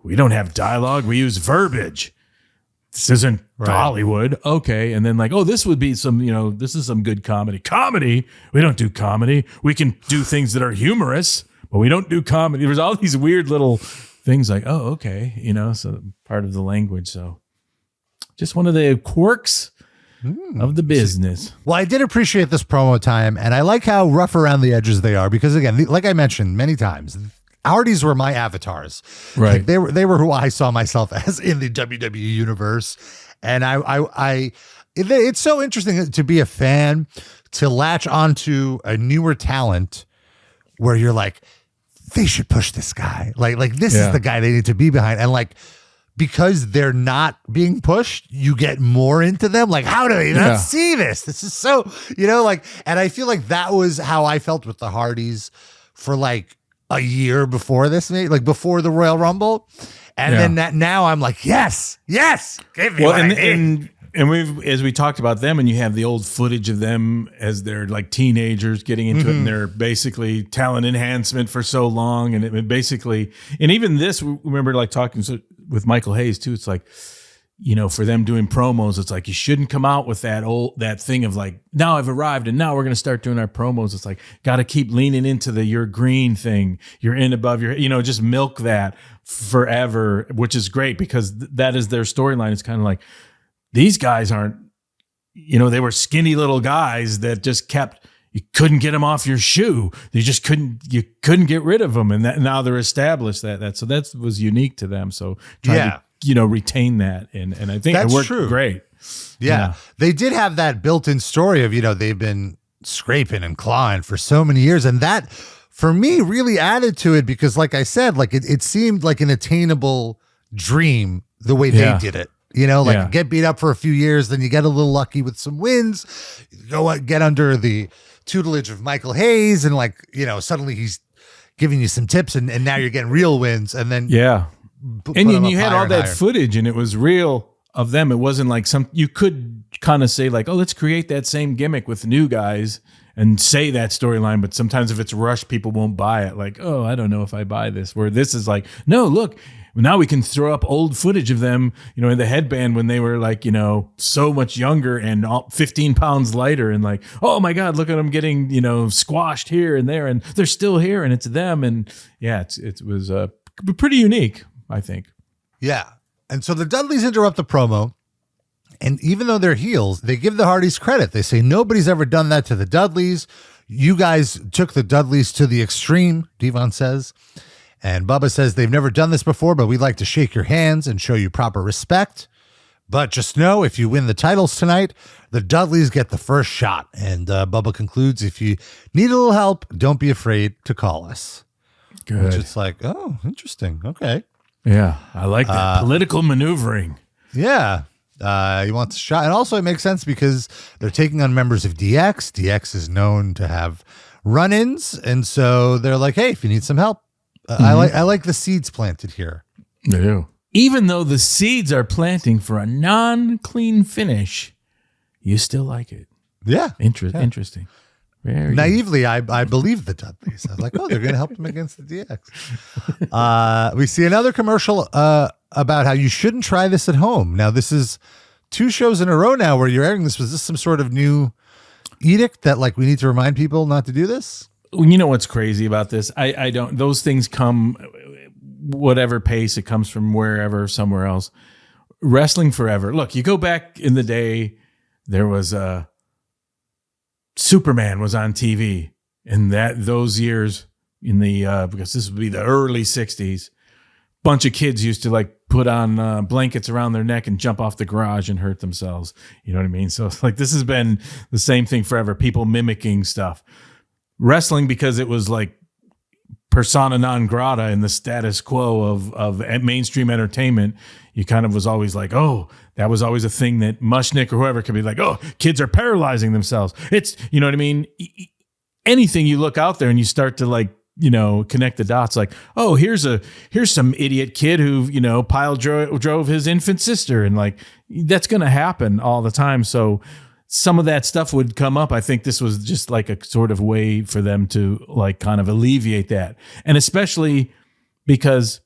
[SPEAKER 2] We don't have dialogue. We use verbiage. This isn't Hollywood. Okay. And then like, oh, this would be some, this is some good comedy. Comedy? We don't do comedy. We can do things that are humorous, but we don't do comedy. There's all these weird little things like, oh, okay. So part of the language. So just one of the quirks of the business.
[SPEAKER 1] Well, I did appreciate this promo time, and I like how rough around the edges they are because, again, like I mentioned many times, Hardys were my avatars.
[SPEAKER 2] Right.
[SPEAKER 1] Like they were who I saw myself as in the WWE universe. And it's so interesting to be a fan, to latch onto a newer talent where you're like, they should push this guy. Like this is the guy they need to be behind. And like, because they're not being pushed, you get more into them. Like, how do they not see this? This is so, and I feel like that was how I felt with the Hardys for like a year before this, maybe like before the Royal Rumble. And then now I'm like, yes, give me
[SPEAKER 2] and we've, as we talked about them, and you have the old footage of them as they're like teenagers getting into it, and they're basically talent enhancement for so long, and it basically, and even this, we remember like talking with Michael Hayes too. It's like, you know, for them doing promos, it's like you shouldn't come out with that thing of like, now I've arrived and now we're going to start doing our promos. It's like, got to keep leaning into the you're green thing, you're in above your, you know, just milk that forever, which is great because that is their storyline. It's kind of like, these guys aren't, you know, they were skinny little guys that just kept, you couldn't get them off your shoe. You couldn't get rid of them. And now they're established so that was unique to them. So trying to, you know, retain that. And I think it worked great.
[SPEAKER 1] Yeah. They did have that built-in story of, you know, they've been scraping and clawing for so many years. And that for me really added to it because like I said, like it seemed like an attainable dream the way they did it. You know, like get beat up for a few years, then you get a little lucky with some wins, get under the tutelage of Michael Hayes, and like, you know, suddenly he's giving you some tips, and now you're getting real wins, and then
[SPEAKER 2] and you had all that footage, and it was real of them. It wasn't like you could kind of say like, oh, let's create that same gimmick with new guys and say that storyline, but sometimes if it's rushed, people won't buy it. Like, oh, I don't know if I buy this. Where this is like, no, look. Now we can throw up old footage of them, you know, in the headband when they were like, you know, so much younger and 15 pounds lighter and like, oh my God, look at them getting, you know, squashed here and there and they're still here and it's them. And yeah, it was pretty unique, I think.
[SPEAKER 1] Yeah. And so the Dudleys interrupt the promo. And even though they're heels, they give the Hardys credit. They say nobody's ever done that to the Dudleys. You guys took the Dudleys to the extreme, Devon says. And Bubba says they've never done this before, but we'd like to shake your hands and show you proper respect. But just know if you win the titles tonight, the Dudleys get the first shot. And Bubba concludes, if you need a little help, don't be afraid to call us.
[SPEAKER 2] Good.
[SPEAKER 1] Which it's like, oh, interesting. Okay.
[SPEAKER 2] Yeah, I like that. Political maneuvering.
[SPEAKER 1] Yeah. He wants a shot. And also it makes sense because they're taking on members of DX. DX is known to have run-ins. And so they're like, hey, if you need some help, I like the seeds planted here.
[SPEAKER 2] They do. Even though the seeds are planting for a non-clean finish, you still like it.
[SPEAKER 1] Yeah.
[SPEAKER 2] Interesting. Very
[SPEAKER 1] naively, good. I believe the Dudleys. I was like, oh, they're going to help them against the DX. We see another commercial about how you shouldn't try this at home. Now, this is 2 shows in a row now where you're airing this. Was this some sort of new edict that like we need to remind people not to do this?
[SPEAKER 2] You know what's crazy about this? I don't, those things come whatever pace it comes from wherever, somewhere else. Wrestling forever. Look, you go back in the day, there was Superman was on TV and those years in the, because this would be the early 60s, bunch of kids used to like put on blankets around their neck and jump off the garage and hurt themselves. You know what I mean? So it's like, this has been the same thing forever. People mimicking stuff. Wrestling, because it was like persona non grata in the status quo of mainstream entertainment, you kind of was always like, oh, that was always a thing that Mushnick or whoever could be like, oh, kids are paralyzing themselves. It's, you know what I mean? Anything you look out there and you start to like, you know, connect the dots like, oh, here's some idiot kid who, you know, pile drove his infant sister, and like that's going to happen all the time. So some of that stuff would come up. I think this was just like a sort of way for them to like kind of alleviate that. And especially because,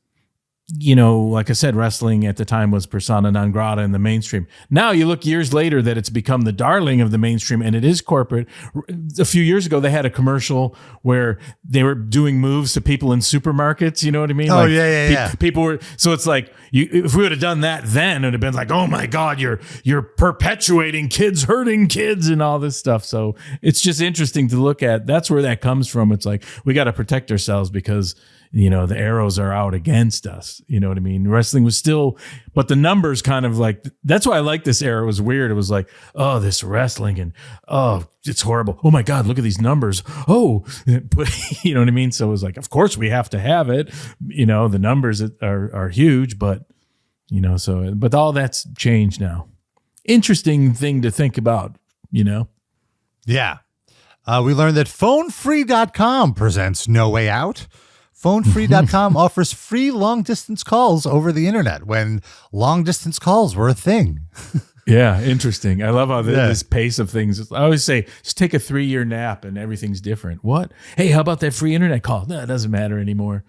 [SPEAKER 2] you know, like I said, wrestling at the time was persona non grata in the mainstream. Now you look years later that it's become the darling of the mainstream and it is corporate. A few years ago, they had a commercial where they were doing moves to people in supermarkets. You know what I mean?
[SPEAKER 1] Oh,
[SPEAKER 2] like,
[SPEAKER 1] yeah.
[SPEAKER 2] People were, so it's like, if we would have done that then, it would have been like, oh my God, you're perpetuating kids hurting kids and all this stuff. So it's just interesting to look at. That's where that comes from. It's like, we got to protect ourselves because, you know, the arrows are out against us. You know what I mean? Wrestling was still, but the numbers kind of like, that's why I like this era. It was weird. It was like, oh, this wrestling and, oh, it's horrible. Oh my God, look at these numbers. Oh, you know what I mean? So it was like, of course we have to have it. You know, the numbers are huge, but, you know, so, but all that's changed now. Interesting thing to think about, you know?
[SPEAKER 1] Yeah. We learned that PhoneFree.com presents No Way Out. PhoneFree.com offers free long-distance calls over the internet when long-distance calls were a thing.
[SPEAKER 2] Yeah, interesting. I love how this pace of things. I always say, just take a 3-year nap and everything's different. What? Hey, how about that free internet call? No, it doesn't matter anymore.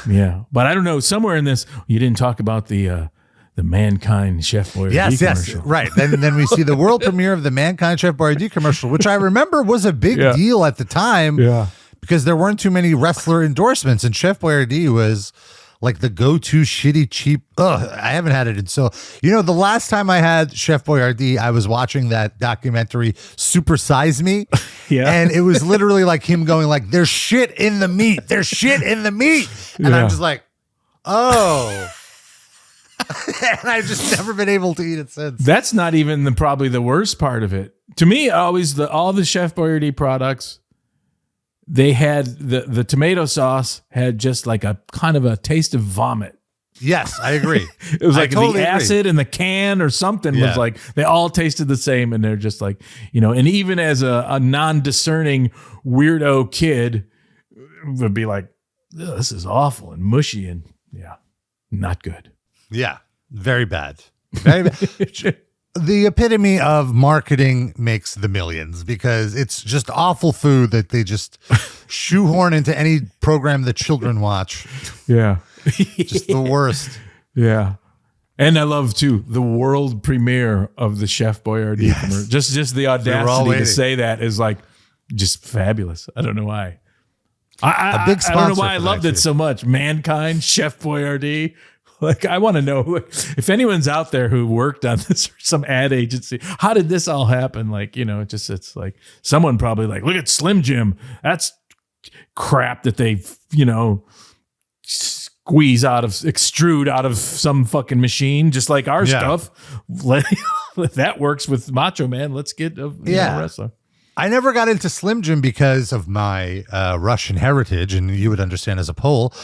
[SPEAKER 2] Yeah, but I don't know. Somewhere in this, you didn't talk about the Mankind Chef Boyardee commercial.
[SPEAKER 1] Right. Then we see the world premiere of the Mankind Chef Boyardee commercial, which I remember was a big deal at the time.
[SPEAKER 2] Yeah.
[SPEAKER 1] Because there weren't too many wrestler endorsements, and Chef Boyardee was like the go-to shitty, cheap. I haven't had it in so. The last time I had Chef Boyardee, I was watching that documentary Super Size Me.
[SPEAKER 2] Yeah.
[SPEAKER 1] And it was literally like him going like, there's shit in the meat. There's shit in the meat. And I'm just like, oh. And I've just never been able to eat it since.
[SPEAKER 2] That's not even probably the worst part of it. To me, always all the Chef Boyardee products, they had the tomato sauce had just like a kind of a taste of vomit.
[SPEAKER 1] Yes, I agree.
[SPEAKER 2] It was like totally the acid in the can or something was like, they all tasted the same. And they're just like, and even as a non-discerning weirdo kid would be like, this is awful and mushy and not good.
[SPEAKER 1] Yeah, very bad. Very bad. The epitome of marketing makes the millions because it's just awful food that they just shoehorn into any program that children watch.
[SPEAKER 2] Yeah.
[SPEAKER 1] Just the worst.
[SPEAKER 2] Yeah. And I love, too, the world premiere of the Chef Boyardee commercial. Just the audacity to say that is like just fabulous. I don't know why.
[SPEAKER 1] A big sponsor.
[SPEAKER 2] I don't know why I loved it so much. Mankind, Chef Boyardee. Like, I want to know if anyone's out there who worked on this or some ad agency, how did this all happen? Like, it's like someone probably like, look at Slim Jim. That's crap that they, extrude out of some fucking machine, just like our stuff. That works with Macho Man. Let's get a wrestler.
[SPEAKER 1] I never got into Slim Jim because of my Russian heritage, and you would understand as a Pole.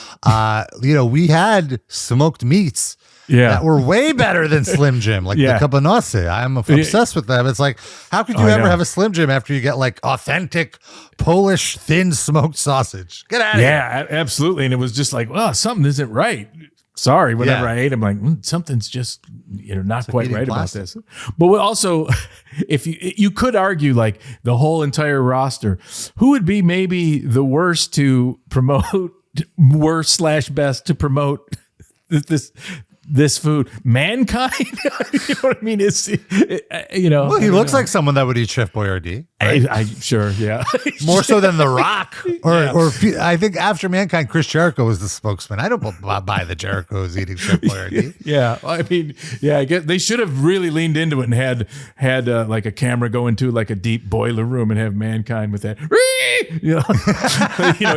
[SPEAKER 1] We had smoked meats that were way better than Slim Jim, like the cabanosy. I'm obsessed with them. It's like, how could you ever have a Slim Jim after you get like authentic Polish thin smoked sausage? Get out of here.
[SPEAKER 2] Yeah, absolutely. And it was just like, well, something isn't right. Sorry, whenever I ate, I'm like, something's just not quite right about this. But also, if you could argue like the whole entire roster, who would be maybe the worst to promote, worst/best to promote this food? Mankind. You know what I mean?
[SPEAKER 1] Well, he looks like someone that would eat Chef Boyardee. Right?
[SPEAKER 2] I'm sure, yeah.
[SPEAKER 1] More so than The Rock, or I think after Mankind, Chris Jericho was the spokesman. I don't buy the Jericho's eating Chef Boyardee.
[SPEAKER 2] Yeah, I mean, I guess they should have really leaned into it and had like a camera go into like a deep boiler room and have Mankind with that,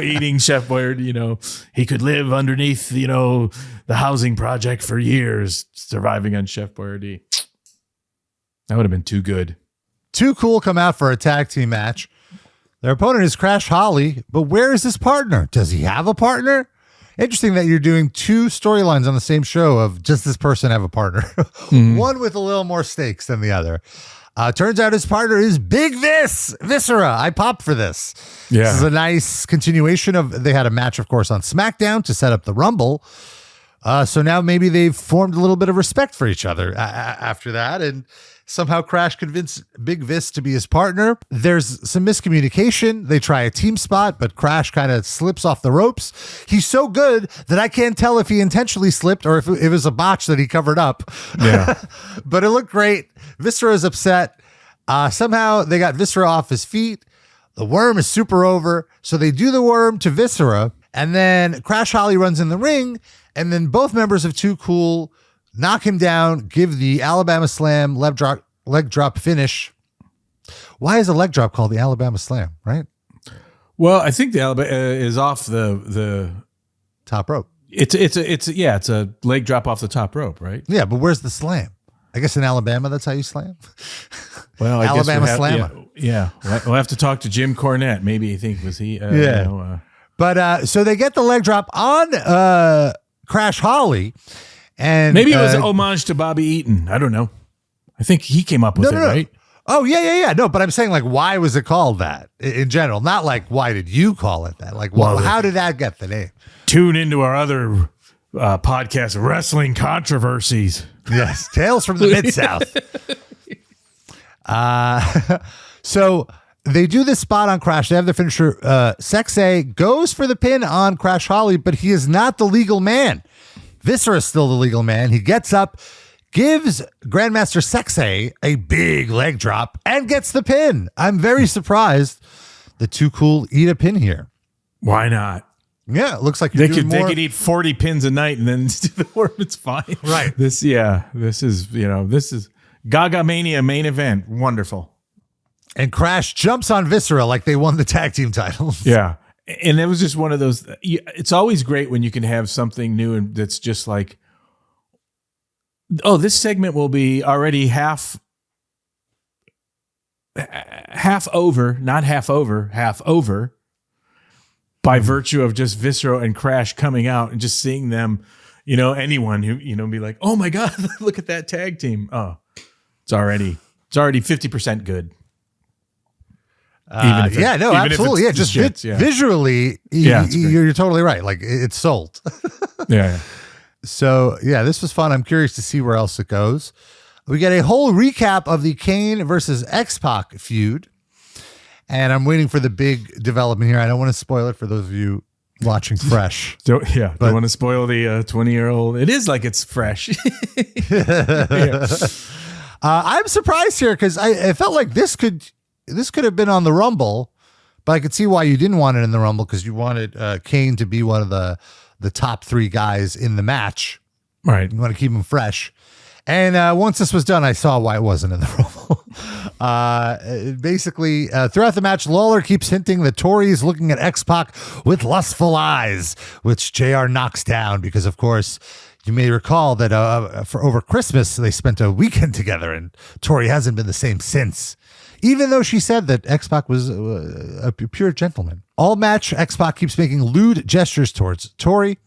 [SPEAKER 2] eating Chef Boyardee. He could live underneath, the housing project for years, surviving on Chef Boyardee. That would have been too good.
[SPEAKER 1] Too Cool come out for a tag team match. Their opponent is Crash Holly, but where is his partner? Does he have a partner? Interesting that you're doing two storylines on the same show of just this person have a partner. One with a little more stakes than the other. Turns out his partner is Big Viscera. I popped for this. Yeah. This is a nice continuation of, they had a match, of course, on SmackDown to set up the Rumble. So now maybe they've formed a little bit of respect for each other after that. And somehow Crash convinced Big Vis to be his partner. There's some miscommunication. They try a team spot, but Crash kind of slips off the ropes. He's so good that I can't tell if he intentionally slipped or if it was a botch that he covered up. Yeah. But it looked great. Viscera is upset. Somehow they got Viscera off his feet. The worm is super over. So they do the worm to Viscera. And then Crash Holly runs in the ring. And then both members of Too Cool knock him down, give the Alabama Slam leg drop finish. Why is a leg drop called the Alabama Slam, right?
[SPEAKER 2] Well, I think the Alabama is off the
[SPEAKER 1] top rope.
[SPEAKER 2] It's a leg drop off the top rope, right?
[SPEAKER 1] Yeah, but where's the slam? I guess in Alabama, that's how you slam.
[SPEAKER 2] Well, I
[SPEAKER 1] Alabama
[SPEAKER 2] guess
[SPEAKER 1] Slam.
[SPEAKER 2] Yeah, we'll have to talk to Jim Cornette. Maybe I think was he?
[SPEAKER 1] But so they get the leg drop on Crash Holly. And
[SPEAKER 2] maybe it was an homage to Bobby Eaton. I don't know. I think he came up with right?
[SPEAKER 1] Oh, yeah. No, but I'm saying, like, why was it called that in general? Not like, why did you call it that? Like, how did that get the name?
[SPEAKER 2] Tune into our other podcast, Wrestling Controversies.
[SPEAKER 1] Yes, Tales from the Mid-South. So they do this spot on Crash. They have the finisher. Sexay goes for the pin on Crash Holly, but he is not the legal man. Viscera is still the legal man. He gets up, gives Grandmaster Sexay a big leg drop, and gets the pin. I'm very surprised the Too Cool eat a pin here.
[SPEAKER 2] Why not?
[SPEAKER 1] Yeah, it looks like
[SPEAKER 2] they could eat 40 pins a night and then do the work. It's fine.
[SPEAKER 1] Right.
[SPEAKER 2] This is Gaga Mania main event. Wonderful.
[SPEAKER 1] And Crash jumps on Viscera like they won the tag team titles.
[SPEAKER 2] Yeah. And it was just one of those. It's always great when you can have something new and that's just like, oh, this segment will be already half over, not half over, by virtue of just Viscera and Crash coming out and just seeing them, anyone who, be like, oh my God, look at that tag team. Oh, it's already 50% good.
[SPEAKER 1] Absolutely. Yeah, just visually, you're totally right. Like, it's sold.
[SPEAKER 2] Yeah.
[SPEAKER 1] So, this was fun. I'm curious to see where else it goes. We get a whole recap of the Kane versus X-Pac feud. And I'm waiting for the big development here. I don't want to spoil it for those of you watching fresh.
[SPEAKER 2] Don't want to spoil the 20-year-old. It is like it's fresh.
[SPEAKER 1] I'm surprised here because I felt like this could have been on the Rumble, but I could see why you didn't want it in the Rumble because you wanted Kane to be one of the top 3 guys in the match.
[SPEAKER 2] Right.
[SPEAKER 1] You want to keep him fresh. And once this was done, I saw why it wasn't in the Rumble. Basically, throughout the match, Lawler keeps hinting that Tori is looking at X-Pac with lustful eyes, which JR knocks down because, of course, you may recall that for over Christmas, they spent a weekend together and Tori hasn't been the same since. Even though she said that X-Pac was a pure gentleman. All match, X-Pac keeps making lewd gestures towards Tori.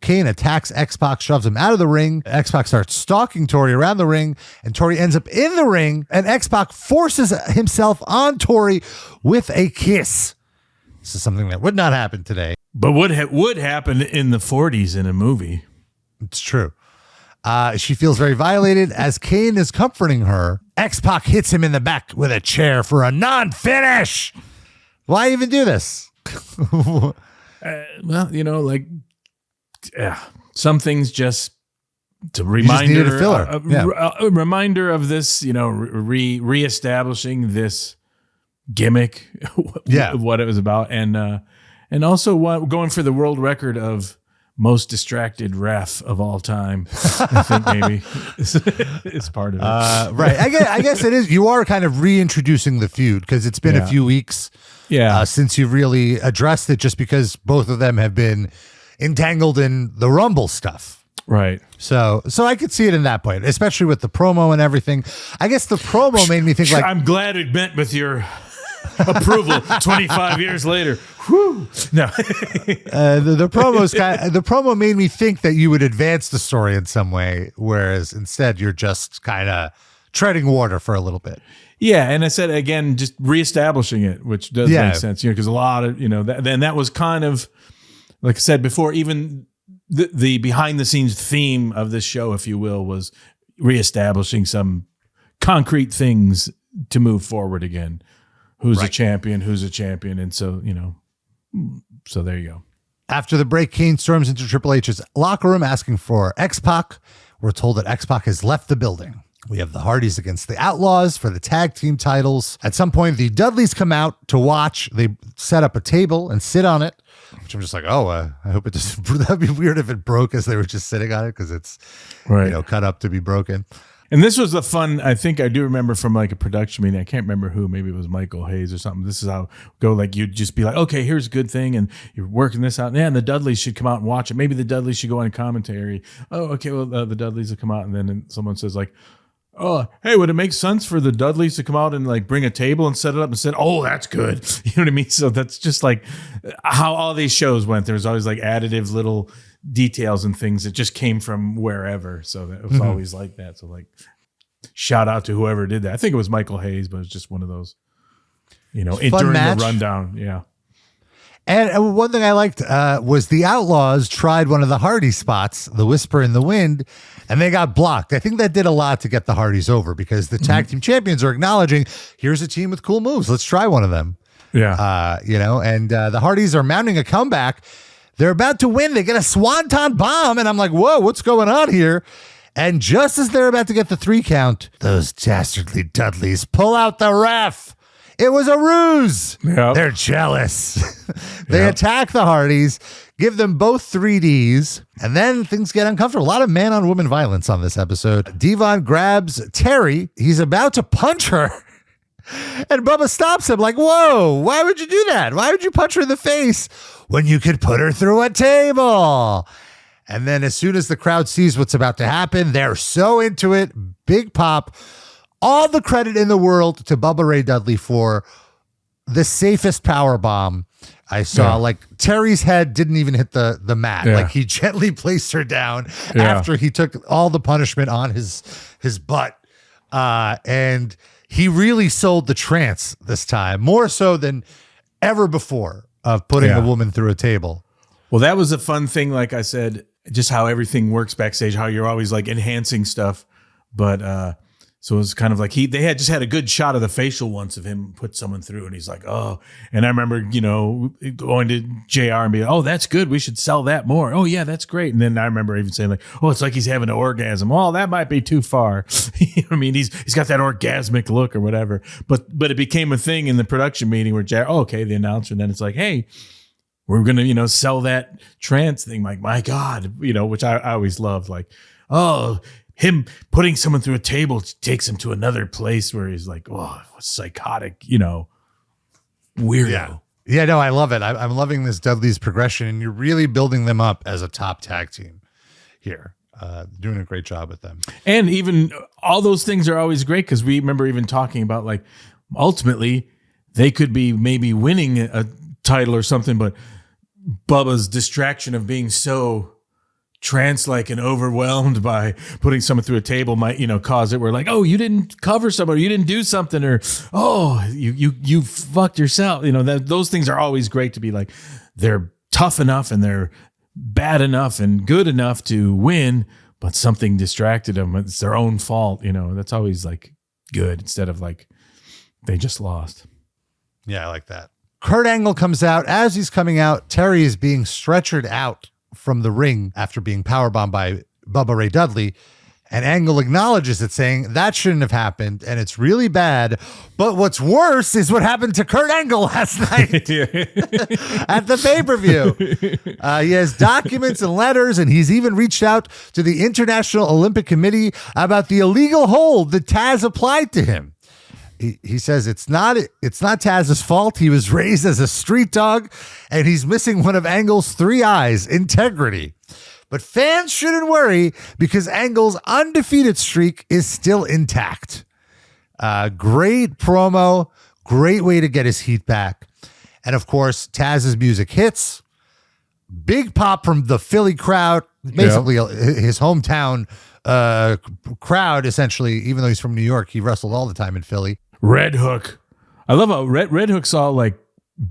[SPEAKER 1] Kane attacks X-Pac, shoves him out of the ring. X-Pac starts stalking Tori around the ring, and Tori ends up in the ring, and X-Pac forces himself on Tori with a kiss. This is something that would not happen today.
[SPEAKER 2] But would happen in the 40s in a movie.
[SPEAKER 1] It's true. She feels very violated as Kane is comforting her. X-Pac hits him in the back with a chair for a non-finish. Why even do this?
[SPEAKER 2] Some things just to reminder, a reminder of this, reestablishing this gimmick, what it was about, and also going for the world record of most distracted ref of all time. I think maybe it's part of it.
[SPEAKER 1] Right. I guess it is. You are kind of reintroducing the feud because it's been a few weeks since you really addressed it, just because both of them have been entangled in the Rumble stuff.
[SPEAKER 2] Right.
[SPEAKER 1] So I could see it in that point, especially with the promo and everything. I guess the promo made me think like,
[SPEAKER 2] I'm glad it met with your approval 25 years later. Whew. No.
[SPEAKER 1] the promo made me think that you would advance the story in some way, whereas instead you're just kind of treading water for a little bit.
[SPEAKER 2] Yeah, and I said again, just reestablishing it, which does make sense, because a lot of then that was kind of, like I said before, even the behind the scenes theme of this show, if you will, was reestablishing some concrete things to move forward again. Who's a champion? And so, so there you go.
[SPEAKER 1] After the break, Kane storms into Triple H's locker room asking for X-Pac. We're told that X-Pac has left the building. We have the Hardys against the Outlaws for the tag team titles. At some point, the Dudleys come out to watch. They set up a table and sit on it, which I'm just like, I hope it doesn't. That'd be weird if it broke as they were just sitting on it because it's cut up to be broken.
[SPEAKER 2] And this was the fun, I think I do remember from like a production meeting. I can't remember who, maybe it was Michael Hayes or something. This is how like you'd just be like, okay, here's a good thing. And you're working this out. And the Dudleys should come out and watch it. Maybe the Dudleys should go on commentary. Oh, okay. Well, the Dudleys will come out. And then someone says like, oh, hey, would it make sense for the Dudleys to come out and like bring a table and set it up and said, oh, that's good. You know what I mean? So that's just like how all these shows went. There was always like additive little details and things that just came from wherever. So it was always like that. So like shout out to whoever did that. I think it was Michael Hayes, but it's just one of those, during
[SPEAKER 1] match.
[SPEAKER 2] the rundown. Yeah.
[SPEAKER 1] And one thing I liked was the Outlaws tried one of the Hardy spots, the Whisper in the Wind, and they got blocked. I think that did a lot to get the Hardys over because the tag team champions are acknowledging, here's a team with cool moves. Let's try one of them.
[SPEAKER 2] Yeah.
[SPEAKER 1] And the Hardys are mounting a comeback. They're about to win. They get a swanton bomb, and I'm like, whoa, what's going on here? And just as they're about to get the 3 count, those dastardly Dudleys pull out the ref. It was a ruse.
[SPEAKER 2] Yep.
[SPEAKER 1] They're jealous. They attack the Hardys, give them both 3Ds, and then things get uncomfortable. A lot of man-on-woman violence on this episode. Devon grabs Terry. He's about to punch her. And Bubba stops him like, whoa, why would you do that? Why would you punch her in the face when you could put her through a table? And then as soon as the crowd sees what's about to happen, they're so into it. Big pop. All the credit in the world to Bubba Ray Dudley for the safest power bomb I saw.
[SPEAKER 2] Yeah.
[SPEAKER 1] Like Terry's head didn't even hit the mat.
[SPEAKER 2] Yeah.
[SPEAKER 1] Like he gently placed her down after he took all the punishment on his butt. And he really sold the trance this time, more so than ever before, of putting a woman through a table.
[SPEAKER 2] Well, that was a fun thing. Like I said, just how everything works backstage, how you're always like enhancing stuff. But so it was kind of like they had just had a good shot of the facial once of him put someone through, and he's like, oh. And I remember, going to JR and being, oh, that's good. We should sell that more. Oh, yeah, that's great. And then I remember even saying like, oh, it's like he's having an orgasm. Oh, that might be too far. I mean, he's got that orgasmic look or whatever. But it became a thing in the production meeting where JR, the announcer, and then it's like, hey, we're going to, sell that trance thing. Like, my God, which I always loved. Like, oh, him putting someone through a table takes him to another place where he's like, oh, psychotic, weirdo.
[SPEAKER 1] Yeah, no, I love it. I'm loving this Dudley's progression, and you're really building them up as a top tag team here. Doing a great job with them.
[SPEAKER 2] And even all those things are always great because we remember even talking about like ultimately they could be maybe winning a title or something, but Bubba's distraction of being so trance-like and overwhelmed by putting someone through a table might, cause it where like, oh, you didn't cover someone, or you didn't do something, or oh, you fucked yourself. Those things are always great to be like, they're tough enough and they're bad enough and good enough to win, but something distracted them. It's their own fault. That's always like good instead of like they just lost.
[SPEAKER 1] Yeah, I like that. Kurt Angle comes out. As he's coming out, Terry is being stretchered out from the ring after being powerbombed by Bubba Ray Dudley, and Angle acknowledges it, saying that shouldn't have happened and it's really bad, but what's worse is what happened to Kurt Angle last night at the pay-per-view. He has documents and letters, and he's even reached out to the International Olympic Committee about the illegal hold that Taz applied to him. He says it's not Taz's fault. He was raised as a street dog, and he's missing one of Angle's 3 eyes, integrity. But fans shouldn't worry because Angle's undefeated streak is still intact. Great promo, great way to get his heat back. And of course, Taz's music hits. Big pop from the Philly crowd, basically his hometown crowd, essentially. Even though he's from New York, he wrestled all the time in Philly.
[SPEAKER 2] Red Hook. I love how Red Hook's all like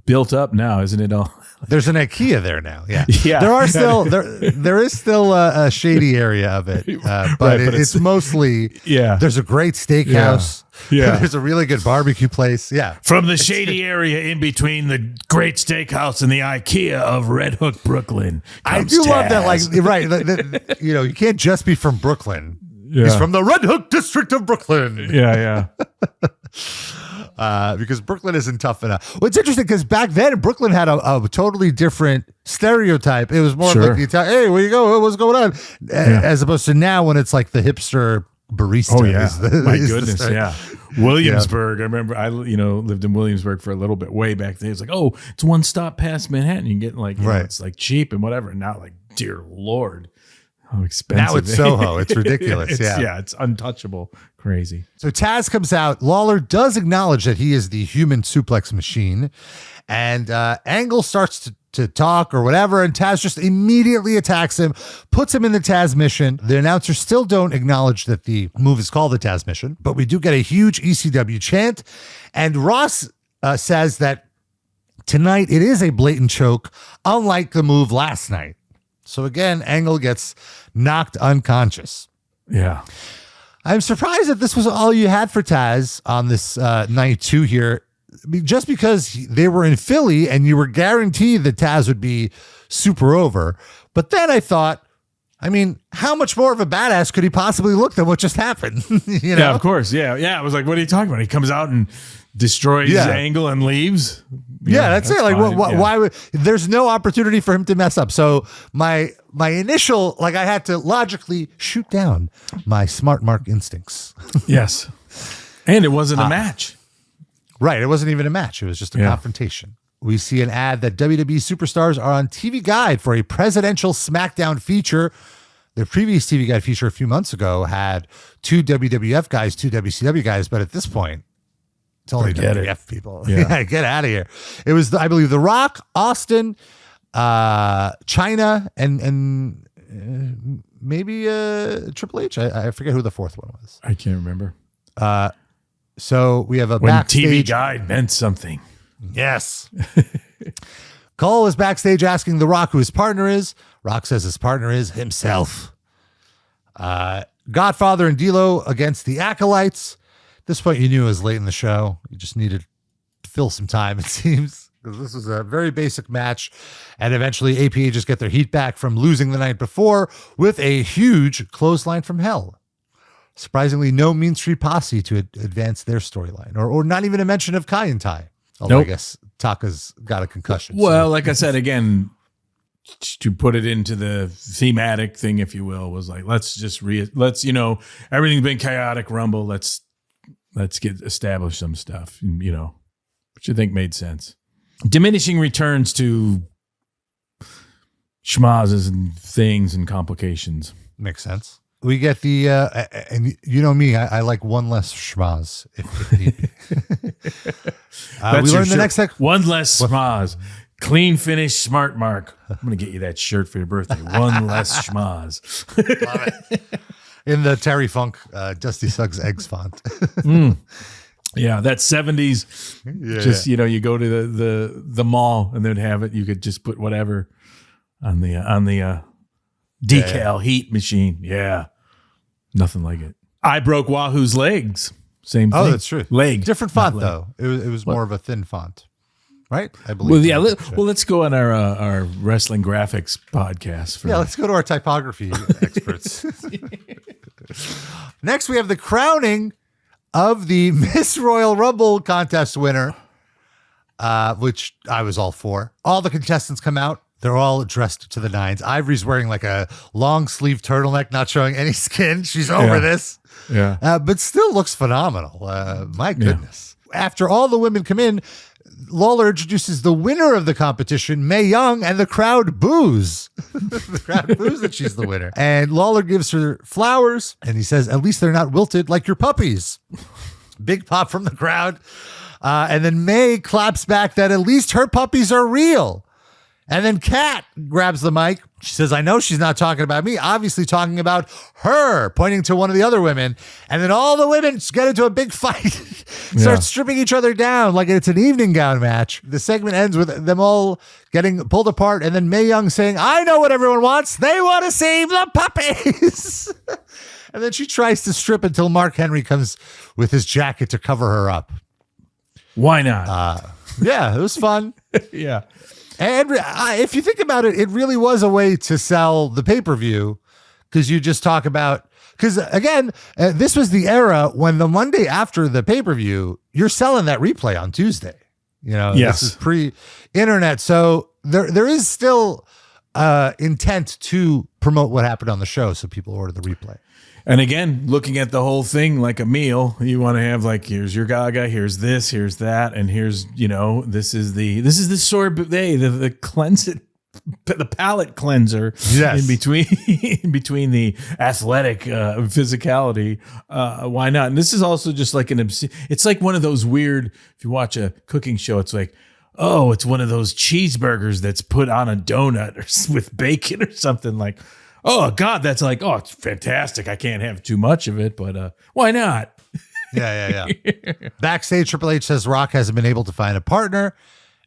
[SPEAKER 2] built up now, isn't it all?
[SPEAKER 1] There's an IKEA there now. Yeah.
[SPEAKER 2] Yeah.
[SPEAKER 1] There is still a shady area of it. But,
[SPEAKER 2] but
[SPEAKER 1] it's mostly, there's a great steakhouse.
[SPEAKER 2] Yeah.
[SPEAKER 1] There's a really good barbecue place. Yeah.
[SPEAKER 2] From the shady area in between the great steakhouse and the IKEA of Red Hook, Brooklyn.
[SPEAKER 1] I do love that. Like, right. You can't just be from Brooklyn. Yeah. He's from the Red Hook district of Brooklyn.
[SPEAKER 2] Yeah.
[SPEAKER 1] Because Brooklyn isn't tough enough. Well, it's interesting because back then Brooklyn had a totally different stereotype. It was more of like the Italian, hey, where you go? What's going on? As opposed to now when it's like the hipster barista.
[SPEAKER 2] Oh yeah, my goodness, yeah. Williamsburg. I remember I lived in Williamsburg for a little bit way back then. It's like, oh, it's one stop past Manhattan. You can get like it's like cheap and whatever. And now like, dear Lord, how expensive.
[SPEAKER 1] Now it's Soho. It's ridiculous.
[SPEAKER 2] It's untouchable. Crazy.
[SPEAKER 1] So Taz comes out. Lawler does acknowledge that he is the human suplex machine. And Angle starts to talk or whatever, and Taz just immediately attacks him, puts him in the Taz mission. The announcers still don't acknowledge that the move is called the Taz mission, but we do get a huge ECW chant, and Ross says that tonight it is a blatant choke, unlike the move last night. So again, Angle gets knocked unconscious.
[SPEAKER 2] Yeah.
[SPEAKER 1] I'm surprised that this was all you had for Taz on this night 2 here. I mean, just because they were in Philly and you were guaranteed that Taz would be super over. But then I thought, I mean, how much more of a badass could he possibly look than what just happened? You know?
[SPEAKER 2] Yeah, of course. Yeah. I was like, what are you talking about? He comes out and destroys Angle and leaves.
[SPEAKER 1] Yeah, that's it. Like, why would, there's no opportunity for him to mess up. So my initial, like, I had to logically shoot down my smart mark instincts.
[SPEAKER 2] Yes. And it wasn't a match.
[SPEAKER 1] Right. It wasn't even a match. It was just a confrontation. We see an ad that WWE superstars are on TV Guide for a presidential SmackDown feature. The previous TV Guide feature a few months ago had 2 WWF guys, 2 WCW guys, but at this point, it's only WWF people. Yeah. Get out of here. It was, I believe, The Rock, Austin, Chyna, and maybe Triple H. I forget who the fourth one was.
[SPEAKER 2] I can't remember.
[SPEAKER 1] So we have a
[SPEAKER 2] when
[SPEAKER 1] backstage
[SPEAKER 2] TV Guide meant something.
[SPEAKER 1] Yes. Cole is backstage asking The Rock who his partner is. Rock says his partner is himself. Godfather and D'Lo against the Acolytes. At this point, you knew it was late in the show. You just needed to fill some time, it seems, because this was a very basic match. And eventually, APA just get their heat back from losing the night before with a huge clothesline from hell. Surprisingly, no Mean Street Posse to advance their storyline, or not even a mention of Kai and Tai. Although I guess Taka's got a concussion.
[SPEAKER 2] Well, like I said, again, to put it into the thematic thing, if you will, was like, let's everything's been chaotic Rumble. Let's establish some stuff, which I think made sense. Diminishing returns to schmazes and things and complications.
[SPEAKER 1] Makes sense. We get the, and you know me, I like one less schmaz if need be. We learn the next section.
[SPEAKER 2] One less schmaz. Clean finish, smart mark. I'm going to get you that shirt for your birthday. One less schmaz.
[SPEAKER 1] Love it. In the Terry Funk, Dusty Suggs Eggs font.
[SPEAKER 2] Yeah, that 70s. Yeah, just, you go to the mall and they'd have it. You could just put whatever on the decal heat machine. Yeah. Nothing like it. I broke Wahoo's legs. Same thing.
[SPEAKER 1] Oh, that's true.
[SPEAKER 2] Leg.
[SPEAKER 1] Different font, though. It was more of a thin font, right? I believe.
[SPEAKER 2] Well, let's go on our wrestling graphics podcast.
[SPEAKER 1] Let's go to our typography experts. Next, we have the crowning of the Miss Royal Rumble contest winner, which I was all for. All the contestants come out. They're all dressed to the nines. Ivory's wearing like a long sleeve turtleneck, not showing any skin. She's over this. Yeah. But still looks phenomenal. My goodness. Yeah. After all the women come in, Lawler introduces the winner of the competition, Mae Young, and the crowd boos. The crowd boos that she's the winner. And Lawler gives her flowers, and he says, at least they're not wilted like your puppies. Big pop from the crowd. And then Mae claps back that at least her puppies are real. And then Kat grabs the mic. She says, I know she's not talking about me, obviously talking about her, pointing to one of the other women. And then all the women get into a big fight, start stripping each other down like it's an evening gown match. The segment ends with them all getting pulled apart. And then Mae Young saying, I know what everyone wants. They want to see the puppies. And then she tries to strip until Mark Henry comes with his jacket to cover her up.
[SPEAKER 2] Why not?
[SPEAKER 1] Yeah, it was fun.
[SPEAKER 2] Yeah.
[SPEAKER 1] And if you think about it, it really was a way to sell the pay-per-view, because you just talk about, because again, this was the era when the Monday after the pay-per-view, you're selling that replay on Tuesday. This is pre-internet. So there is still intent to promote what happened on the show, so people order the replay.
[SPEAKER 2] And again, looking at the whole thing like a meal, you want to have like, here's your Gaga, here's this, here's that, and here's, this is the sorbet, the cleanse it, the palate cleanser in between the athletic physicality. Why not? And this is also just like it's like one of those weird, if you watch a cooking show, it's like, oh, it's one of those cheeseburgers that's put on a donut or with bacon or something, like, oh God, that's like, oh, it's fantastic. I can't have too much of it, but why not?
[SPEAKER 1] Yeah. Backstage, Triple H says Rock hasn't been able to find a partner,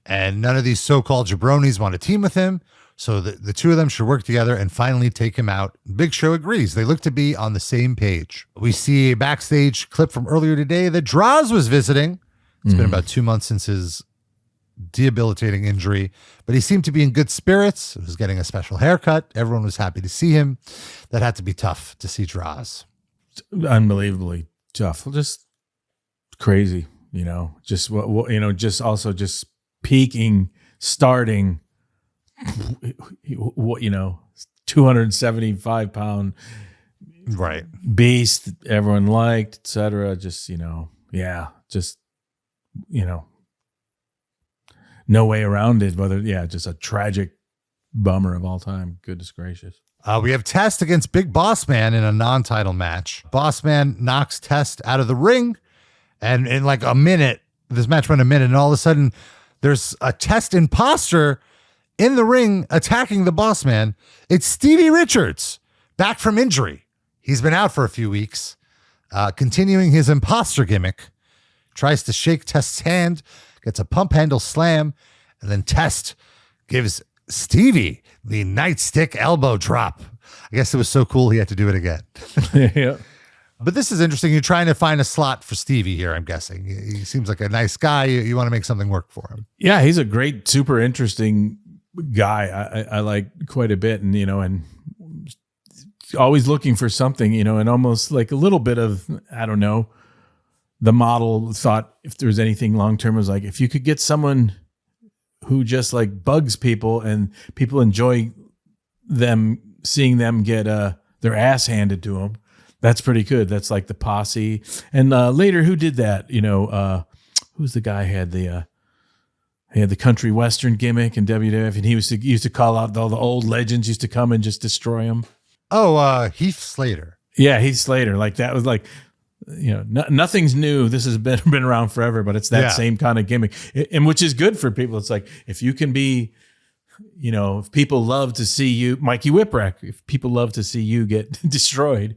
[SPEAKER 1] and none of these so-called jabronis want to team with him. So the two of them should work together and finally take him out. Big Show agrees. They look to be on the same page. We see a backstage clip from earlier today that Droz was visiting. It's been about 2 months since his debilitating injury, but he seemed to be in good spirits. He was getting a special haircut. Everyone was happy to see him. That had to be tough to see Droz.
[SPEAKER 2] Unbelievably tough. Just crazy, just what just also just peaking, starting, 275 pound
[SPEAKER 1] right
[SPEAKER 2] beast everyone liked, etc. Just no way around it. Just a tragic bummer of all time. Goodness gracious.
[SPEAKER 1] We have Test against Big Boss Man in a non-title match. Boss Man knocks Test out of the ring, and in like a minute, this match went a minute, and all of a sudden there's a Test imposter in the ring attacking the Boss Man. It's Stevie Richards, back from injury. He's been out for a few weeks, continuing his imposter gimmick. Tries to shake Test's hand, gets a pump handle slam, and then Test gives Stevie the nightstick elbow drop. I guess it was so cool he had to do it again.
[SPEAKER 2] Yeah.
[SPEAKER 1] But this is interesting. You're trying to find a slot for Stevie here, I'm guessing. He seems like a nice guy. You want to make something work for him.
[SPEAKER 2] Yeah, he's a great, super interesting guy. I like quite a bit, and always looking for something, and almost like a little bit of, I don't know, the model thought if there's anything long-term was like, if you could get someone who just like bugs people and people enjoy seeing them get their ass handed to them, that's pretty good. That's like the Posse. And later, who did that? Who's the guy he had the country western gimmick in WWF, and he used to call out all the old legends used to come and just destroy him.
[SPEAKER 1] Oh, Heath Slater.
[SPEAKER 2] Yeah, Heath Slater. Like that was like, nothing's new. This has been around forever, but it's that same kind of gimmick, and which is good for people. It's like, if you can be, if people love to see you, Mikey Whipwreck, if people love to see you get destroyed,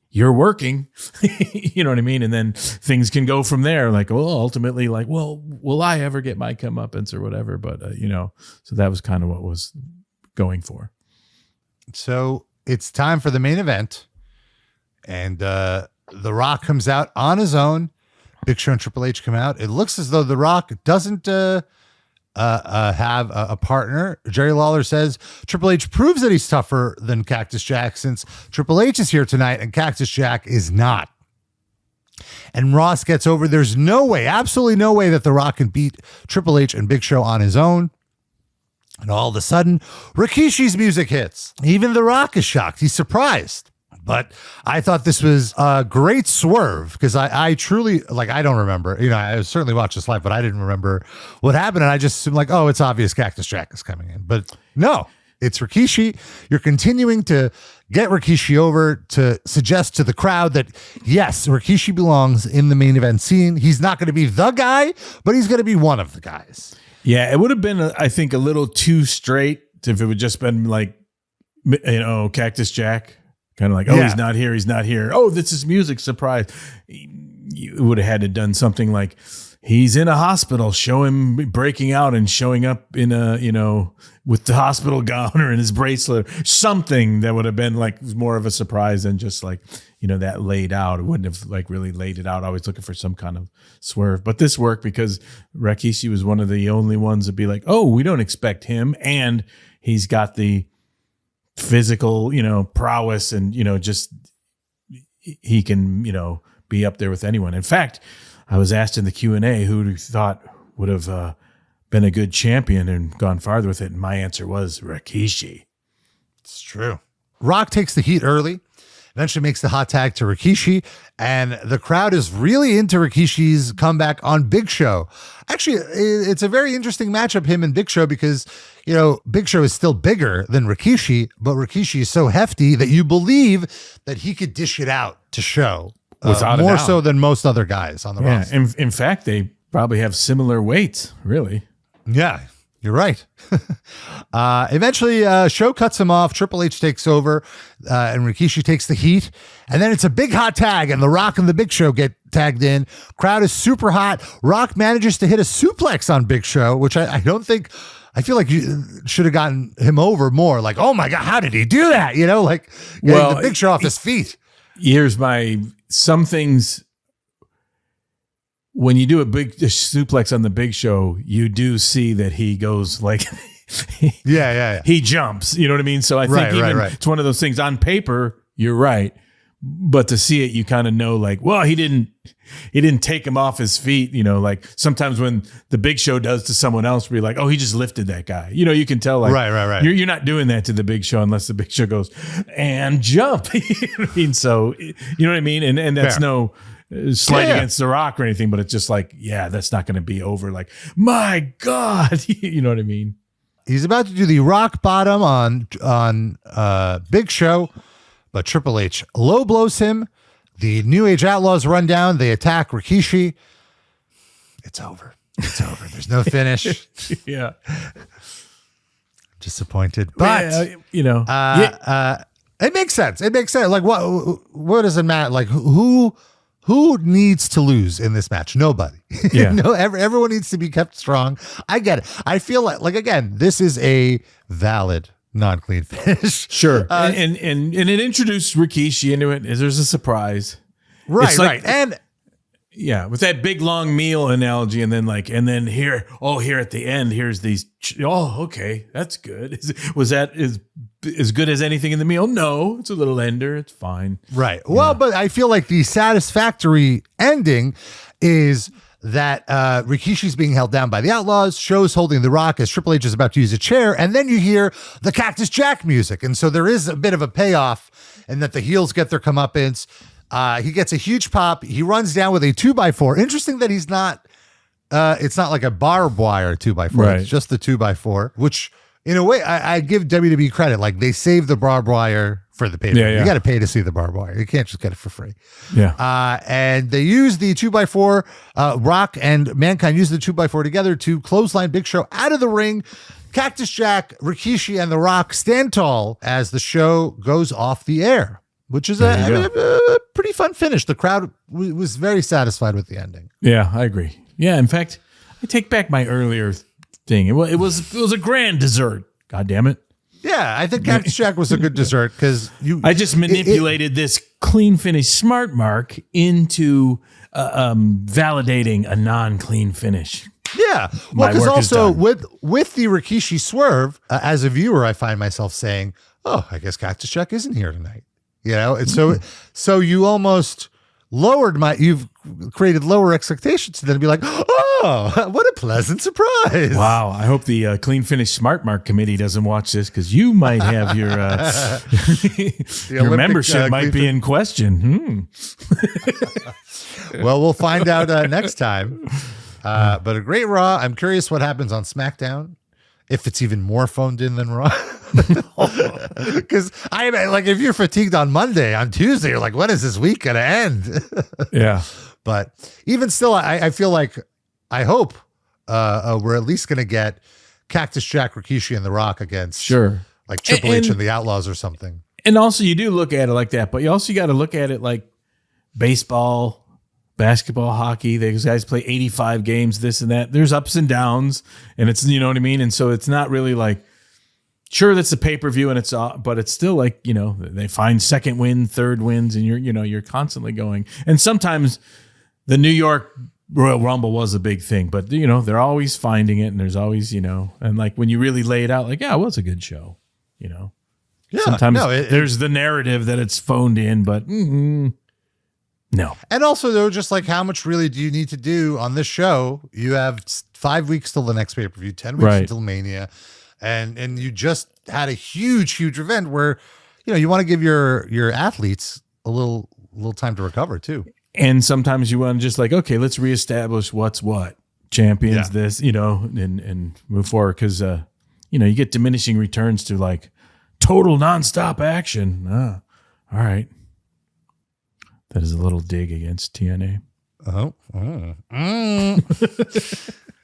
[SPEAKER 2] you're working, you know what I mean? And then things can go from there. Like, well, ultimately, like, well, will I ever get my comeuppance or whatever? But, so that was kind of what was going for.
[SPEAKER 1] So it's time for the main event. And The Rock comes out on his own. Big Show and Triple H come out. It looks as though The Rock doesn't have a partner. Jerry Lawler says Triple H proves that he's tougher than Cactus Jack since Triple H is here tonight and Cactus Jack is not. And Ross gets over. There's no way, absolutely no way that The Rock can beat Triple H and Big Show on his own. And all of a sudden, Rikishi's music hits. Even The Rock is shocked. He's surprised. But I thought this was a great swerve because I truly, like, I don't remember. I certainly watched this live, but I didn't remember what happened. And I just assumed, like, oh, it's obvious Cactus Jack is coming in. But no, it's Rikishi. You're continuing to get Rikishi over to suggest to the crowd that, yes, Rikishi belongs in the main event scene. He's not going to be the guy, but he's going to be one of the guys.
[SPEAKER 2] Yeah, it would have been, I think, a little too straight if it would just been like, Cactus Jack. Kind of like, oh, he's not here. He's not here. Oh, this is music. Surprise. You would have had to done something like he's in a hospital, show him breaking out and showing up in a, with the hospital gown or in his bracelet, something that would have been like more of a surprise than just like, that laid out. It wouldn't have like really laid it out. Always looking for some kind of swerve, but this worked because Rikishi was one of the only ones to be like, oh, we don't expect him. And he's got the physical, prowess and, just he can, be up there with anyone. In fact, I was asked in the Q&A who you thought would have been a good champion and gone farther with it. And my answer was Rikishi.
[SPEAKER 1] It's true. Rock takes the heat early, eventually makes the hot tag to Rikishi, and the crowd is really into Rikishi's comeback on Big Show. Actually, it's a very interesting matchup, him and Big Show, because, Big Show is still bigger than Rikishi, but Rikishi is so hefty that you believe that he could dish it out to Show more so than most other guys on the roster.
[SPEAKER 2] In fact, they probably have similar weights, really.
[SPEAKER 1] Yeah, you're right. Eventually, Show cuts him off. Triple H takes over, and Rikishi takes the heat. And then it's a big hot tag, and The Rock and the Big Show get tagged in. Crowd is super hot. Rock manages to hit a suplex on Big Show, which I don't think. I feel like you should have gotten him over more. Like, oh my God, how did he do that? You know, like getting the Big Show off his feet.
[SPEAKER 2] Here's some things. When you do a suplex on the Big Show, you do see that he goes like, he jumps. You know what I mean? So I think it's one of those things. On paper, you're right, but to see it, you kind of know, like, well, he didn't take him off his feet. You know, like sometimes when the Big Show does to someone else, we're like, oh, he just lifted that guy. You know, you can tell, like, right. You're not doing that to the Big Show unless the Big Show goes and jump. You know what I mean? So you know what I mean? And that's no slight against The Rock or anything, but it's just like, that's not going to be over. Like, my God, you know what I mean?
[SPEAKER 1] He's about to do the rock bottom on Big Show, but Triple H low blows him. The New Age Outlaws run down. They attack Rikishi. It's over. There's no finish.
[SPEAKER 2] Yeah.
[SPEAKER 1] Disappointed, but it makes sense. Like, what does it matter? Like, who needs to lose in this match? Nobody.
[SPEAKER 2] Yeah.
[SPEAKER 1] Everyone needs to be kept strong. I get it. I feel like again, this is a valid non-clean finish.
[SPEAKER 2] Sure. And it introduced Rikishi into it. There's a surprise.
[SPEAKER 1] Right. And
[SPEAKER 2] yeah, with that big long meal analogy, and then here at the end, here's these. Oh, okay, that's good. Was that as good as anything in the meal? No, it's a little ender. It's fine.
[SPEAKER 1] Right. Well, but I feel like the satisfactory ending is that Rikishi's being held down by the Outlaws. Show's holding The Rock as Triple H is about to use a chair, and then you hear the Cactus Jack music, and so there is a bit of a payoff, and that the heels get their comeuppance. He gets a huge pop. He runs down with a 2x4. Interesting that he's not. It's not like a barbed wire 2x4.
[SPEAKER 2] Right.
[SPEAKER 1] It's just the 2x4, which in a way I give WWE credit. Like they saved the barbed wire for the pay-per-view. You got to pay to see the barbed wire. You can't just get it for free.
[SPEAKER 2] Yeah.
[SPEAKER 1] And they use the 2x4. Rock and Mankind use the 2x4 together to clothesline Big Show out of the ring. Cactus Jack, Rikishi, and The Rock stand tall as the show goes off the air, which is a pretty fun finish. The crowd was very satisfied with the ending.
[SPEAKER 2] Yeah, I agree. Yeah, in fact, I take back my earlier thing. It was a grand dessert. God damn it.
[SPEAKER 1] Yeah, I think Cactus Jack was a good dessert because
[SPEAKER 2] I just manipulated this clean finish smart mark into validating a non-clean finish.
[SPEAKER 1] Yeah, well, because also with the Rikishi swerve, as a viewer, I find myself saying, "Oh, I guess Cactus Jack isn't here tonight." You know, and so you almost you've created lower expectations to then be like, oh, what a pleasant surprise.
[SPEAKER 2] Wow. I hope the Clean Finish Smart Mark Committee doesn't watch this because you might have your your membership might be in question.
[SPEAKER 1] Well, we'll find out next time. But a great Raw. I'm curious what happens on SmackDown. If it's even more phoned in than Raw. Because if you're fatigued on Monday, on Tuesday, you're like, when is this week going to end?
[SPEAKER 2] Yeah.
[SPEAKER 1] But even still, I feel like, I hope we're at least going to get Cactus Jack, Rikishi, and The Rock against like Triple H and the Outlaws or something.
[SPEAKER 2] And also you do look at it like that, but you also got to look at it like baseball, basketball, hockey. These guys play 85 games, this and that. There's ups and downs, and it's, you know what I mean? And so it's not really like, sure, that's a pay-per-view and but it's still like, you know, they find second win, third wins, and you're constantly going. And sometimes the New York Royal Rumble was a big thing, but you know, they're always finding it, and there's always, you know, and like when you really lay it out, like, yeah, it was a good show, you know. Yeah, sometimes there's the narrative that it's phoned in, but no.
[SPEAKER 1] And also, though, just like how much really do you need to do on this show? You have 5 weeks till the next pay-per-view, 10 weeks until Mania. And you just had a huge event where, you know, you want to give your athletes a little time to recover too.
[SPEAKER 2] And sometimes you want to just like, okay, let's reestablish what's what. Champions, this, you know, and move forward. Because, you know, you get diminishing returns to like total nonstop action. All right. That is a little dig against TNA.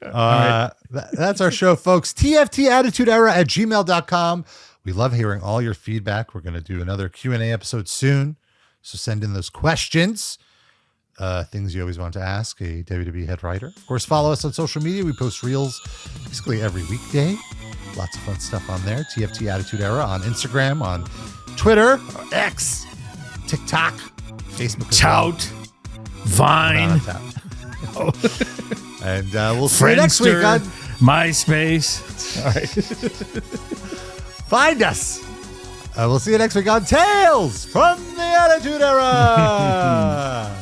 [SPEAKER 1] That's our show, folks. TFTAttitudeEra@gmail.com. We love hearing all your feedback. We're going to do another Q&A episode soon. So send in those questions. Things you always want to ask a WWE head writer. Of course, follow us on social media. We post reels basically every weekday. Lots of fun stuff on there. TFT Attitude Era on Instagram, on Twitter, X, TikTok, Facebook.
[SPEAKER 2] Tout, Vine.
[SPEAKER 1] And we'll see you next week on
[SPEAKER 2] MySpace. All right.
[SPEAKER 1] Find us. We'll see you next week on Tales from the Attitude Era.